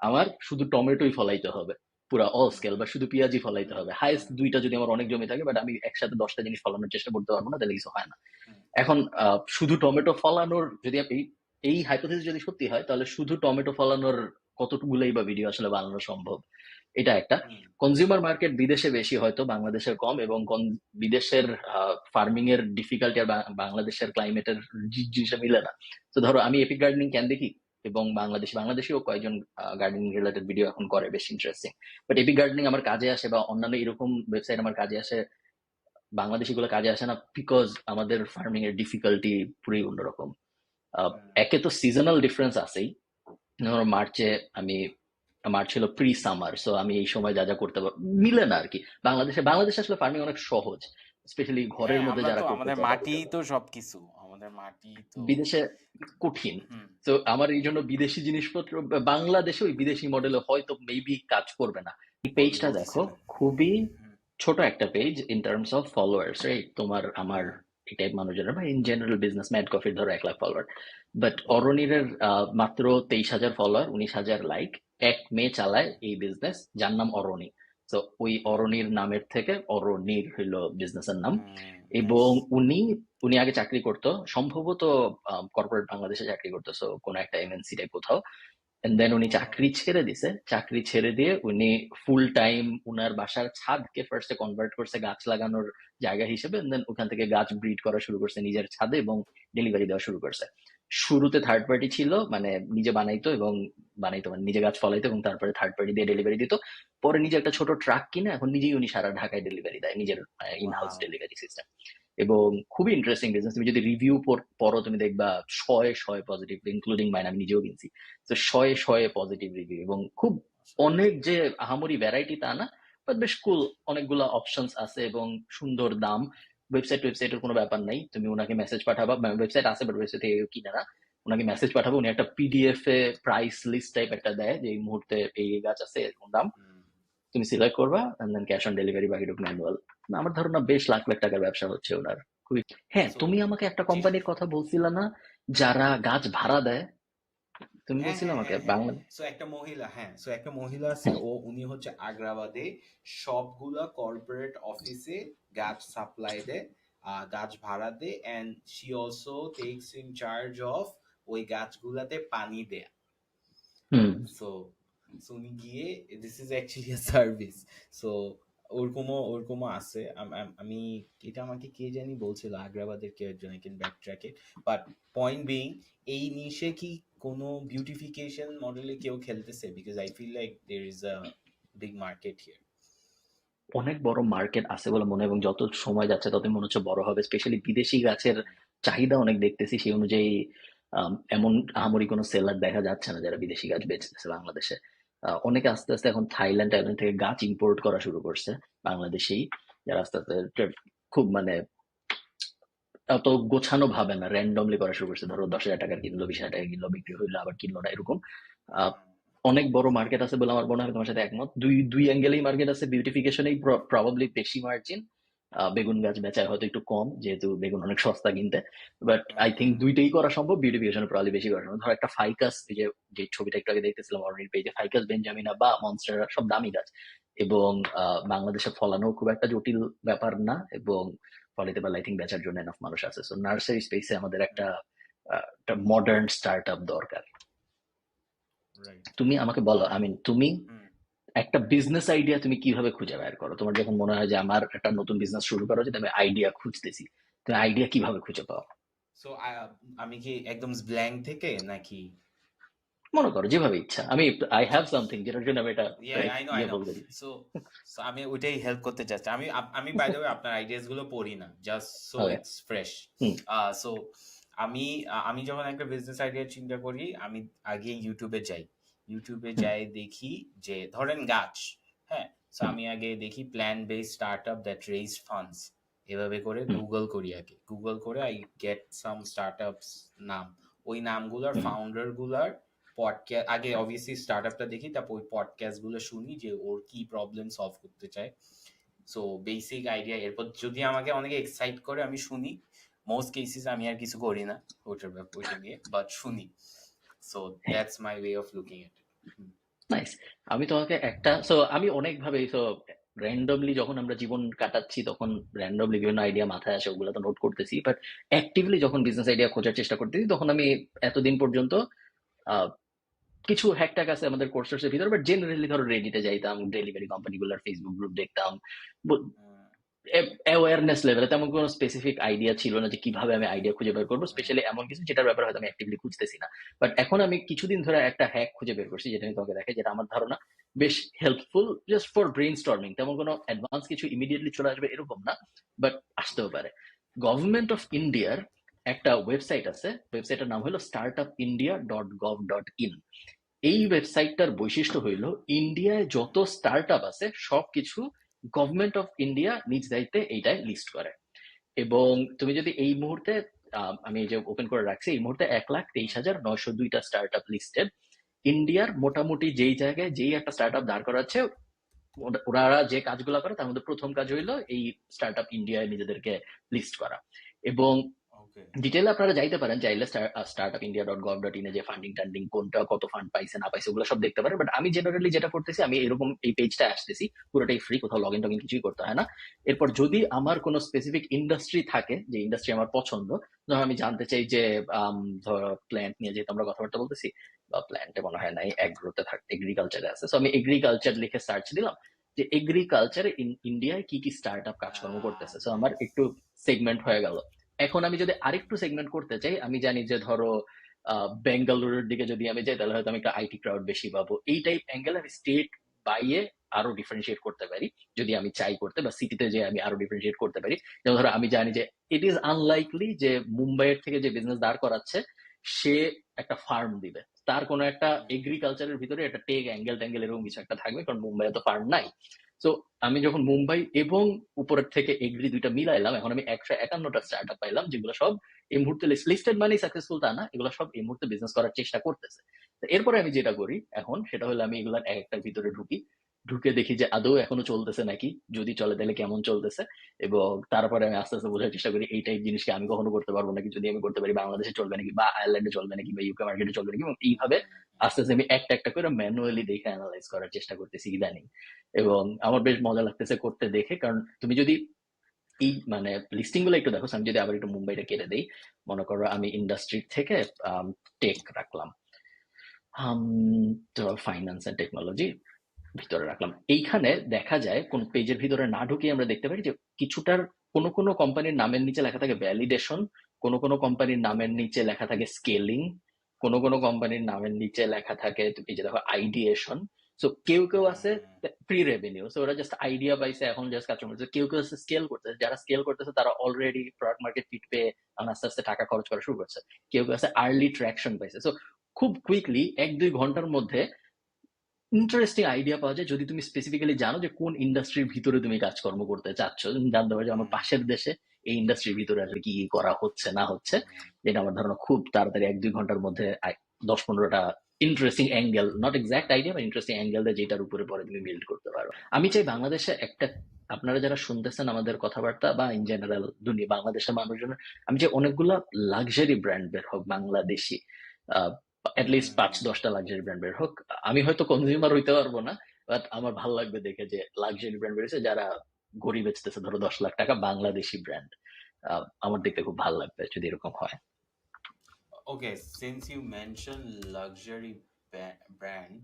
আমার শুধু টমেটোই ফলাইতে হবে পুরা অল স্কেল, বা শুধু পেঁয়াজই ফলাইতে হবে। হাইস্ট 2টা যদি আমার অনেক জমি থাকে, বাট আমি একসাথে 10টা জিনিস ফলানোর চেষ্টা করতে পারবো না, তাহলে কিছু হয় না। এখন শুধু টমেটো ফলানোর যদি এই হাইপোথিসিস যদি সত্যি হয়, তাহলে শুধু টমেটো ফলানোর কতগুলোই বা ভিডিও আসলে বানানো সম্ভব? এটা একটা। কনজিউমার মার্কেট বিদেশে বেশি, হয়তো বাংলাদেশের কম, এবং বিদেশের ফার্মিং এর ডিফিকাল্টি আর বাংলাদেশের ক্লাইমেটের জিনিসটা মিলে না। তো ধরো আমি এপিক গার্ডেনিং কেন দেখি, এবং বাংলাদেশেও কয়েকজন গার্ডেনিং রিলেটেড ভিডিও এখন করে, বেশ ইন্টারেস্টিং। বাট এপিক গার্ডেনিং আমার কাজে আসে, বা অন্যান্য এরকম ওয়েবসাইট আমার কাজে আসে, বাংলাদেশি গুলো কাজে আসে না, বিকজ আমাদের ফার্মিং এর ডিফিকাল্টি পুরোই অন্যরকম। একে তো সিজনাল ডিফারেন্স আছেই। ধরো মার্চ ছিল প্রি সামার, সো আমি এই সময় যা যা করতে মিলে না আর কি। বাংলাদেশে আসলে ফার্মিং অনেক সহজ, স্পেশালি ঘরের হ্যাঁ, মধ্যে আমরা যারা তো করতে আমাদের চায় তাদের মাটি জন্য। তো সবকিছু, আমাদের মাটি তো বিদেশে কঠিন। হুম তো আমার এই জন্য বিদেশি জিনিসপত্র বাংলাদেশে ওই বিদেশি মডেলে হয়তো মেবি কাজ করবে না। এই পেজটা দেখো, বলতেছিলাম। খুবই হুম ছোট একটা page in terms of followers, right? তোমার আমার হুম এই টাইপ মানুষের, বা ইন জেনারেল বিজনেস, ম্যাড কফির ধরো 1 লাখ ফলোয়ার, বাট হুম অরনির মাত্র 23,000 ফলোয়ার, 19,000 লাইক। এক মেয়ে চালায় এই বিজনেস, যার নাম অরণি। তো ওই হুম অরণির নামের থেকে অরণির হইলো বিজনেসের নাম। নাইস। এবং উনি উনি আগে চাকরি করতো সম্ভবত কর্পোরেট বাংলাদেশে চাকরি করতো, সো কোনো একটা এমএনসি টাইপ কোথাও। এন্ড দেন উনি চাকরি ছেড়ে দিছে, চাকরি ছেড়ে দিয়ে উনি ফুল টাইম উনার বাসার ছাদকে ফার্স্টে কনভার্ট করছে গাছ লাগানোর জায়গা হিসেবে, দেন ওখান থেকে গাছ ব্রিড করা শুরু করছে নিজের ছাদে, এবং ডেলিভারি দেওয়া শুরু করছে। শুরুতে থার্ড পার্টি ছিল, মানে নিজে বানাইতো মানে নিজে গাছ ফলাইতো, এবং তারপরে থার্ড পার্টি দিয়ে ডেলিভারি দিত। পরে নিজে একটা ছোট ট্রাক কিনে এখন নিজেই উনি সারা ঢাকায় ডেলিভারি দেয়, নিজের in house wow. Delivery system. এবং খুবই ইন্টারেস্টিং বিজনেস। তুমি যদি রিভিউ পড়ো, তুমি দেখবা শয়ে শয়ে পজিটিভ, ইনক্লুডিং মাইন, আমি নিজেও কিনছি। তো শয়ে শয়ে পজিটিভ রিভিউ, এবং খুব অনেক যে আহামরি ভ্যারাইটি তা না, বাট বেশ কুল, অনেকগুলো অপশনস আছে এবং সুন্দর দাম। ওয়েবসাইটের কোনো ব্যাপার নাই, তুমি ওনাকে মেসেজ পাঠাবা, ওয়েবসাইট আছে বাট ওয়েবসাইট থেকে কিনে না। ওনাকে মেসেজ পাঠাবো, উনি একটা পিডিএফ এ প্রাইস লিস্ট টাইপ একটা দেয়, যে এই মুহূর্তে এই গাছ আছে এরকম দাম, তুমি সিলেক্ট করবা, and then cash on delivery, বাকিটুকু ম্যানুয়াল। আমার ধারণা বেশ লাখ লাখ টাকার ব্যবসা হচ্ছে ওনার, খুবই। হ্যাঁ, সো তুমি আমাকে একটা জি কোম্পানির কথা বলছিলে না, যারা গাছ ভাড়া দেয়? তুমি হ্যাঁ বলছিলে হ্যাঁ আমাকে হ্যাঁ হ্যাঁ বাংলা। সো একটা মহিলা আছে, হ্যাঁ। উনি হচ্ছে আগ্রাবাদে সবগুলা কর্পোরেট অফিসে গাছ সাপ্লাই দেয়, গাছ ভাড়া দেয়, and she also takes in charge of ওই গাছগুলাতে পানি দেয়া। হুম। সো উনি গিয়ে, this is actually a service. So ওরকমও আছে। আমি এটা আমাকে কে জানি বলছিল, আগ্রাবাদের কেউ একজন, I can backtrack it. But point being, এই নিশে কি কোনো বিউটিফিকেশন মডেলে কেউ খেলতেছে? Because I feel like there is a big market here. অনেক বড় মার্কেট আছে বলে মনে হয়, এবং যত সময় যাচ্ছে তত মনে হচ্ছে বড় হবে। স্পেশালি বিদেশি গাছের চাহিদা অনেক দেখতেছি, সেই অনুযায়ী এমন আহামরি কোনো সেলার দেখা যাচ্ছে না যারা বিদেশি গাছ বেচতেছে বাংলাদেশে। অনেকে আস্তে আস্তে এখন থাইল্যান্ড থেকে গাছ ইম্পোর্ট করা শুরু করছে বাংলাদেশেই, যারা আস্তে আস্তে খুব মানে অত গোছানো ভাবে না, র্যান্ডমলি করা শুরু করছে। ধরো 10,000 টাকার কিনলো, 20,000 টাকা কিনলো, বিক্রি হইলো, আবার কিনলো না, এরকম। আহ, অনেক বড় মার্কেট আছে বলে আমার মনে হয়, তোমার সাথে একমত। দুই দুই অ্যাঙ্গেলেই মার্কেট আছে। বিউটিফিকেশনেই প্রবাবলি বেশি মার্জিন, বেগুন গাছ বেচায় হয়তো একটু কম, যেহেতু বেগুন অনেক সস্তা কিনতে। বাট আই থিঙ্ক দুইটাই করা সম্ভব, বিউটিফিকেশনে প্রবাবলি বেশি করা সম্ভব। ধরো একটা ফাইকাস, যে যে ছবিটা একটু আগে দেখতেছিলাম অরনির পেজে, ফাইকাস বেঞ্জামিনা বা মনস্টেরা সব দামি গাছ, এবং বাংলাদেশে ফলানো খুব একটা জটিল ব্যাপার না, এবং ফলাইতে পারলে আই থিঙ্ক বেচার জন্য এনাফ মানুষ আছে। সো নার্সারি স্পেসে আমাদের একটা মডার্ন স্টার্ট আপ দরকার। রাইট। তুমি আমাকে বলো, তুমি হুম একটা বিজনেস আইডিয়া তুমি কিভাবে খুঁজে বের করো? তোমার যখন মনে হয় যে আমার একটা নতুন বিজনেস শুরু করা উচিত, আমি আইডিয়া খুঁজতেছি, তুমি আইডিয়া কিভাবে খুঁজে পাও? সো আমি কি একদম ব্ল্যাঙ্ক থেকে নাকি? মনে করো যেভাবে ইচ্ছা। আই হ্যাভ সামথিং যেটার জন্য আমি এটা আই নো। বলতে দিই। সো আমি ওইটাই হেল্প করতে চাচ্ছি। আমি বাই দ্য ওয়ে আপনার আইডিয়াস গুলো পড়ি না, just so okay. It's fresh. Hmm. So আমি যখন একটা বিজনেস আইডিয়া চিন্তা করি, আমি আগে ইউটিউবে যাই দেখি যে ধরেন গাছ, হ্যাঁ। সো হুম। আমি আগে দেখি plan based startup that raise funds, এভাবে করে হুম। গুগল করে আই গেট সাম স্টার্টআপস নাম, ওই নামগুলোর হুম। ফাউন্ডার গুলার পডকাস্ট, আগে অবভিয়াসলি স্টার্টআপটা দেখি, তারপর ওই পডকাস্ট গুলো শুনি যে ওর কি প্রবলেম সলভ করতে চায়। সো বেসিক আইডিয়া, এরপর যদি আমাকে অনেকে এক্সাইট করে আমি শুনি, মোস্ট কেসেস আমি আর কিছু করি না ওইটা নিয়ে, বাট শুনি। সো হ্যাঁ, that's my way of looking at it. Nice. আমি তোমাকে একটা আমি অনেকভাবে র্যান্ডমলি যখন আমরা জীবন কাটাচ্ছি তখন র্যান্ডমলি বিভিন্ন আইডিয়া মাথায় আসে, ওগুলো তো নোট করতেছি, বাট অ্যাক্টিভলি যখন বিজনেস আইডিয়া খোঁজার চেষ্টা করতেছি তখন আমি এতদিন পর্যন্ত আহ, কিছু হ্যাকট্যাক আছে আমাদের কোর্সের ভিতরে, বাট জেনারেলি ধরো রেডিটে যাইতাম, ডেলিভারি কোম্পানিগুলোর ফেসবুক গ্রুপ দেখতাম, অ্যাওয়ারনেস লেভেলে তেমন কোনো স্পেসিফিক আইডিয়া ছিল না যে কিভাবে আমি আইডিয়া খুঁজে বের করবো, স্পেশালি এমন কিছু যেটার ব্যাপারে হয়তো আমি অ্যাক্টিভলি খুঁজতেছি না। বাট এখন আমি কিছুদিন ধরে একটা হ্যাক খুঁজে বের করছি যেটা আমি তোমাকে দেখে, যেটা আমার ধারণা বেশ helpful just for brain storming. তেমন কোনো অ্যাডভান্স কিছু ইমিডিয়েটলি চলে আসবে এরকম না, বাট আসতেও পারে। গভর্নমেন্ট অফ ইন্ডিয়ার একটা ওয়েবসাইট আছে, ওয়েবসাইটের নাম হলো startupindia.gov.in। এই ওয়েবসাইটটার বৈশিষ্ট্য হইল ইন্ডিয়ায় যত স্টার্ট আপ আছে সবকিছু গভর্নমেন্ট অফ ইন্ডিয়া নিজ দায়িত্বে এইটাই লিস্ট করে। এবং তুমি যদি এই মুহূর্তে আমি এই যে ওপেন করে রাখছি, এই মুহূর্তে 1,23,902টা স্টার্ট আপ লিস্টেড। ইন্ডিয়ার মোটামুটি যেই জায়গায় যেই একটা স্টার্ট আপ দাঁড় করাচ্ছে, ওরা যে কাজগুলো করে তার মধ্যে প্রথম কাজ হইলো এই স্টার্ট আপ ইন্ডিয়ায় নিজেদেরকে লিস্ট করা। এবং ডিটেলে আপনারা যাইতে পারেন চাইলে startupindia.gov.in এ, যে ফান্ডিং টান্ডিং কোনটা কত ফান্ড পাইছে না পাইছে ওগুলো সব দেখতে পারেন। বাট আমি জেনারেলি যেটা করতেছি, আমি এরকম এই পেজটা আসতেছি, পুরোটাই ফ্রি, কোথাও লগ ইন টগিন কিছুই করতে হয় না। এরপর যদি আমার কোনো স্পেসিফিক ইন্ডাস্ট্রি থাকে, যে ইন্ডাস্ট্রি আমার পছন্দ, ধর আমি জানতে চাই যে ধর প্ল্যান্ট নিয়ে যেহেতু আমরা কথাবার্তা বলতেছি, বা প্ল্যান্টে মনে হয় নাই, এগ্রোতে থাকে, এগ্রিকালচারে আছে, আমি এগ্রিকালচার লিখে সার্চ দিলাম যে এগ্রিকালচারে ইন্ডিয়ায় কি কি স্টার্ট আপ কাজকর্ম করতেছে। আমার একটু সেগমেন্ট হয়ে গেল। এখন আমি যদি আরেকটু সেগমেন্ট করতে চাই, আমি জানি যে ধরো বেঙ্গালুরুর দিকে যদি আমি যাই তাহলে হয়তো আমি একটা আইটি ক্রাউড বেশি পাবো, এই টাইপ অ্যাঙ্গেল আমি স্টেট বাইয়ে আরো ডিফারেন্সিয়েট করতে পারি যদি আমি চাই করতে, বা সিটিতে যে আমি আরো ডিফারেন্সিয়েট করতে পারি। যেমন ধরো আমি জানি যে ইট ইজ আনলাইকলি যে মুম্বাইয়ের থেকে যে বিজনেস দাঁড় করাচ্ছে সে একটা ফার্ম দিবে, তার কোনো একটা এগ্রিকালচারের ভিতরে একটা টেক অ্যাঙ্গেল ট্যাঙ্গেল এরকম কিছু একটা থাকবে, কারণ মুম্বাইয়ে তো ফার্ম নাই। তো আমি যখন মুম্বাই এবং উপরের থেকে এগ্রি দুইটা মিলাইলাম, এখন আমি 151টা স্টার্ট আপ পাইলাম, যেগুলো সব এই মুহূর্তে লিস্টেড মানে সাকসেসফুল তা না, এগুলো সব এই মুহূর্তে বিজনেস করার চেষ্টা করতেছে। তো এরপরে আমি যেটা করি এখন সেটা হলো আমি এগুলার এক একটার ভিতরে ঢুকি, ঢুকে দেখি যে আদৌ এখনো চলতেছে নাকি, যদি চলে তাহলে কেমন চলতেছে। এবং তারপরে আমি আস্তে আস্তে বোঝার চেষ্টা করি এই টাইপ জিনিসকে আমি কখনো করতে পারবো নাকি, যদি আমি করতে পারি বাংলাদেশে চলবে নাকি, বা আয়ারল্যান্ডে চলবে নাকি, বা ইউকে মার্কেটে চলবে নাকি। এবং এইভাবে আস্তে আস্তে আমি একটা একটা করে ম্যানুয়ালি দেখে অ্যানালাইজ করার চেষ্টা করতেছি ইদানিং। এবং আমার বেশ মজা লাগতেছে করতে দেখে, কারণ তুমি যদি এই লিস্টিং গুলো একটু দেখো, আমি যদি আবার একটু মুম্বাইটা কেটে দেই, মনে করো আমি ইন্ডাস্ট্রি থেকে টেক রাখলাম, ফাইন্যান্স এন্ড টেকনোলজি ভিতরে রাখলাম। এইখানে দেখা যায় কোন পেজের ভিতরে না ঢুকে আমরা দেখতে পারি যে কিছুটার কোনো কোনো কোম্পানির নামের নিচে লেখা থাকে ভ্যালিডেশন, কোনো কোনো কোম্পানির নামের নিচে লেখা থাকে স্কেলিং, কোনো কোনো কোম্পানির নামের নিচে লেখা থাকে এই যে দেখো আইডিয়েশন। সো কেউ কেউ আছে প্রি রেভিনিউ, সো ওরা জাস্ট আইডিয়া পাইছে এখন জাস্ট কাজ করছে। কেউ কেউ আছে স্কেল করতেছে, যারা স্কেল করতেছে তারা অলরেডি প্রোডাক্ট মার্কেট ফিট পেয়ে আস্তে আস্তে টাকা খরচ করা শুরু করছে। কেউ কেউ আছে আর্লি ট্র্যাকশন পাইছে। সো খুব কুইকলি 1-2 ঘন্টার মধ্যে ইন্টারেস্টিং আইডিয়া পাওয়া যায় যদি তুমি স্পেসিফিক্যালি জানো যে কোন ইন্ডাস্ট্রির ভিতরে তুমি কাজকর্ম করতে চাচ্ছ। তুমি জানতে পারো যে আমার পাশের দেশে এই ইন্ডাস্ট্রির ভিতরে আসলে কি কি করা হচ্ছে না হচ্ছে, যেটা আমার ধারণা খুব তাড়াতাড়ি 1-2 ঘন্টার মধ্যে 10-15টা interesting angle, not exact idea, বা ইন্টারেস্টিং অ্যাঙ্গেল যেটার উপরে পরে তুমি বিল্ড করতে পারো। আমি চাই বাংলাদেশে একটা, আপনারা যারা শুনতেছেন আমাদের কথাবার্তা বা ইন জেনারেল দুনিয়া বাংলাদেশের মানুষজনের, আমি চাই অনেকগুলা লাক্সারি ব্র্যান্ড বের হোক বাংলাদেশি, অ্যাটলিস্ট 5-10টা লাক্সারি ব্র্যান্ড বের হোক। আমি হয়তো কনজিউমার হইতে পারবো না, বাট আমার ভালো লাগবে দেখে যে লাক্সারি ব্র্যান্ড বেরিয়েছে যারা ঘড়ি বেচতেছে ধরো 10 লাখ টাকা, বাংলাদেশি ব্র্যান্ড। আমার দেখতে খুব ভালো লাগবে যদি এরকম হয়। Okay, since you mentioned luxury brand,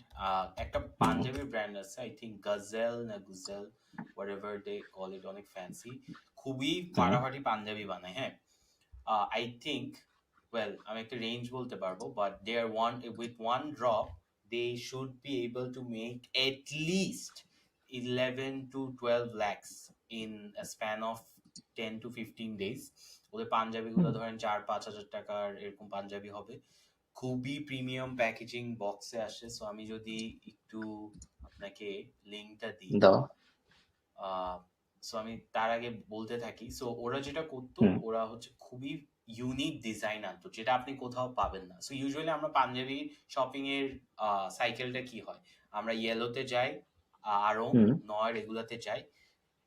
একটা পাঞ্জাবি ব্র্যান্ড আছে, I think Gazelle না Guzel, whatever they call it, অনেক ফ্যান্সি, খুবই ফাটাফাটি পাঞ্জাবি বানায়। হ্যাঁ, I think, well, আমি একটা রেঞ্জ বলতে পারবো, but they are with one drop they should be able to make at least 11 to 12 lakhs in a span of 10 to 15 days. ওদের পাঞ্জাবি গুলো ধরেন 4-5 হাজার টাকার এরকম পাঞ্জাবি হবে, খুবই প্রিমিয়াম প্যাকেজিং বক্সে আসে। সো আমি যদি একটু আপনাকে লিঙ্কটা দিই, সো আমি তার আগে বলতে থাকি। সো ওরা যেটা করতো, ওরা হচ্ছে খুবই ইউনিক ডিজাইন আনতো যেটা আপনি কোথাও পাবেন না। সো ইউজুয়ালি আমরা পাঞ্জাবি শপিং এর সাইকেলটা কি হয়, আমরা ইয়েলোতে যাই, আরং, নয় এগুলাতে যাই,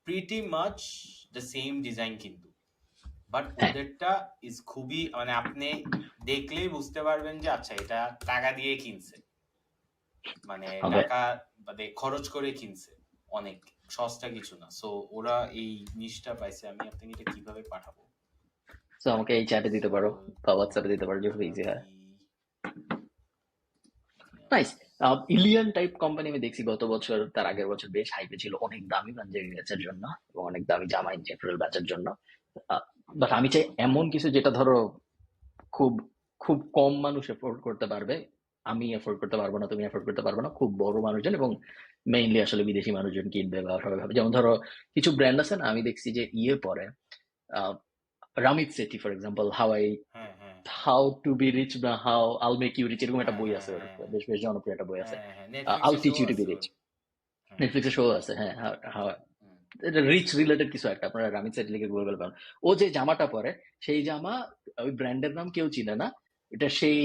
pretty much the same design, কিন্তু বাট হ্যাঁ ওদেরটা ইজ খুবই মানে আপনি দেখলেই বুঝতে পারবেন যে আচ্ছা এটা টাকা দিয়ে কিনছে, মানে হবে। টাকা মানে খরচ করে কিনছে, অনেক সস্তা কিছু না। সো ওরা এই জিনিসটা পাইছে। আমি আপনাকে এটা কিভাবে পাঠাবো? তো আমাকে এই চ্যাটে দিতে পারো বা হোয়াটসঅ্যাপে দিতে পারো, যেভাবে ইজি হয়। নাইস। ইলিয়ান টাইপ কোম্পানি আমি দেখছি গত বছর, তার আগের বছর বেশ হাইপে ছিল, অনেক দামি পাঞ্জাবি ব্যাচের জন্য এবং অনেক দামি জামা ইন জেনারেল ব্যাচের জন্য। বাট আমি চাই এমন কিছু যেটা ধরো খুব খুব কম মানুষ এফোর্ড করতে পারবে। আমি এফোর্ড করতে পারবো না, তুমি এফোর্ড করতে পারবো না, খুব বড় মানুষজন এবং মেইনলি আসলে বিদেশি মানুষজন কিনবে বা সবাই ভাবে। যেমন ধরো কিছু ব্র্যান্ড আছে না, আমি দেখছি যে ইয়ে পরে রামিত সেঠি ফর এক্সাম্পল, হ্যাঁ হ্যাঁ হাউ টু বি রিচ বা how I'll make you rich, এরকম একটা হ্যাঁ বই হ্যাঁ আছে ওর, হ্যাঁ বেশ বেশ জনপ্রিয় একটা বই আছে। হ্যাঁ হ্যাঁ নেটফ্লিক্সে আল show teach you to be আছে রিচ, ওর। হুম নেটফ্লিক্সে শো আছে। হ্যাঁ, হুম এটা রিচ রিলেটেড কিছু একটা, আপনারা রামিত সেঠি লিখে গুগল পাবেন। ও যে জামাটা পরে, সেই জামা ওই ব্র্যান্ডের নাম কেউ চিনে না, এটা সেই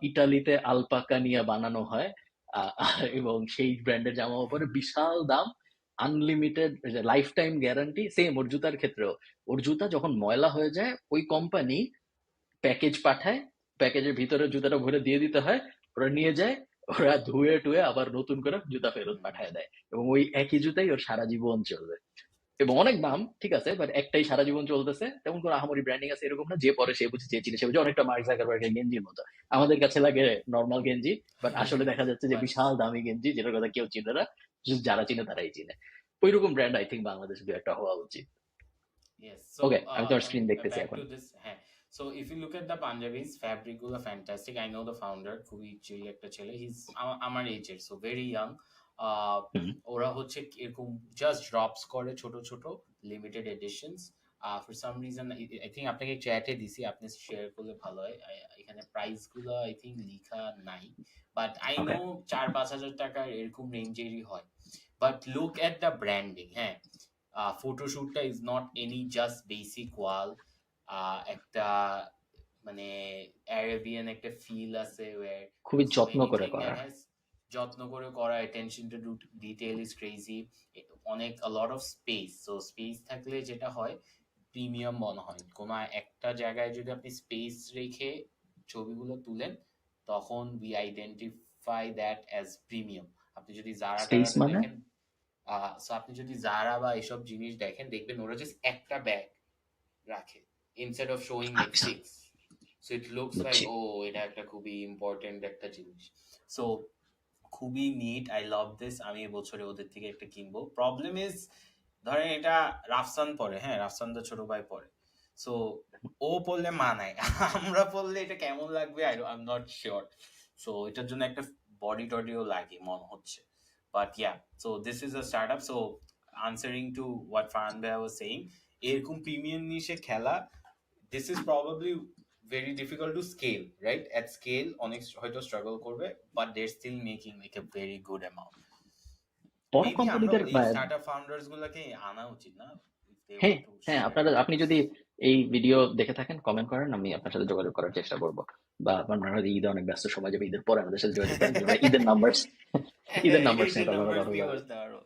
ইটালিতে আলপাকা নিয়ে বানানো হয়। এবং সেই ব্র্যান্ডের জামা পরে, বিশাল দাম, unlimited lifetime guarantee. Same ওর জুতার ক্ষেত্রেও, ওর জুতা যখন ময়লা হয়ে যায় ওই কোম্পানি প্যাকেজ পাঠায়, প্যাকেজের ভিতরে জুতাটা ভরে দিয়ে দিতে হয়, ওরা নিয়ে যায়, ওরা ধুয়ে টুয়ে আবার নতুন করে জুতা ফেরত হুম পাঠায় দেয়, এবং ওই একই জুতাই ওর সারা জীবন চলবে। এবং অনেক দাম, ঠিক আছে, বাট একটাই সারা জীবন চলতেছে, তেমন কোনো আহামরি ব্র্যান্ডিং আছে এরকম না, যে পরে সে বুঝে, যে চিনে সে বুঝে। অনেকটা মার্ক জাকারবার্গের গেঞ্জির মতো, আমাদের কাছে লাগে নর্মাল গেঞ্জি, বাট আসলে দেখা যাচ্ছে যে বাট বিশাল দামি গেঞ্জি, যেটার কথা কেউ চিনে না, just যারা চিনে তারাই চিনে। ওইরকম ব্র্যান্ড আই থিঙ্ক বাংলাদেশে দু একটা হওয়া উচিত। yes, ওকে, so আমি তোমার স্ক্রিন দেখতেছি back এখন। to this. So if you look at the Punjabis, fabric গুলো fantastic. I know the founder, খুবই chill একটা ছেলে, he's আমার এজের, so very young. হুম, ওরা হচ্ছে এরকম just drops করে ছোট ছোট limited editions. For some reason I think আপনাকে চ্যাটে দিছি, আপনি শেয়ার করলে ভালো হয়। এখানে প্রাইস গুলো I think লিখা নাই, বাট I ওকে। know 4-5 হাজার টাকার এরকম রেঞ্জেরই হয়। But look at the branding, হ্যাঁ, ফটোশুটটা is not any just basic wall, একটা মানে অ্যারাবিয়ান একটা ফিল আছে, ওয়্যার খুবই সো যত্ন করে এনিথিং দ্যাট করা। হ্যাজ যত্ন করে করা, attention to detail is crazy, অনেক a lot of space. So space থাকলে যেটা হয় প্রিমিয়াম মনে হয়। কোনো একটা জায়গায় যদি আপনি স্পেস রেখে ছবিগুলো তুলেন, তখন we identify that as premium. আপনি যদি জারা স্পেস টারাতে মানে? দেখেন, সো আপনি যদি জারা বা এসব জিনিস দেখেন, দেখবেন ওরা জাস্ট একটা ব্যাগ রাখে ইনস্টেড অফ শোয়িং লাইক আচ্ছা, 6, সো ইট লুকস লাইক বুঝছি। ও এটা একটা খুবই ইম্পর্টেন্ট একটা জিনিস। সো খুবই নিট, আই লাভ দিস। আমি এবছরে ওদের থেকে একটা কিনবো। প্রবলেম ইজ, ধরেন এটা রাফসান পরে, হ্যাঁ রাফসান দা ছোট ভাই পরে, সো ও পড়লে মানায়, আমরা পড়লে এটা কেমন লাগবে I am not sure. So এটার জন্য একটা বডি টডিও লাগে মনে হচ্ছে। But yeah, so this is a startup. So answering to what Farhan ভাইয়া ওয়াজ সেইং, এরকম প্রিমিয়াম নিশে খেলা, this is probably very difficult to scale, right? At scale অনেক হয়তো স্ট্রাগল করবে, but they're still making like a very good amount. বড় maybe আমরা কোম্পানিদের এই স্টার্টআপ ফাউন্ডার্স গুলোকে আনা উচিত না, if they হ্যাঁ want to হ্যাঁ, share. আপনি যদি এই ভিডিও দেখে থাকেন, কমেন্ট করেন, আমি আপনার সাথে যোগাযোগ করার চেষ্টা করবো। বা আপনার হয়তো ঈদে অনেক ব্যস্ত সময় যাবে, ঈদের পরে আমাদের সাথে যোগাযোগ করেন, ঈদের নাম্বারস, ঈদের নাম্বারস নিয়ে ঈদের কথা নাম্বার বলা দিয়ে যাবে। বসতে পারো।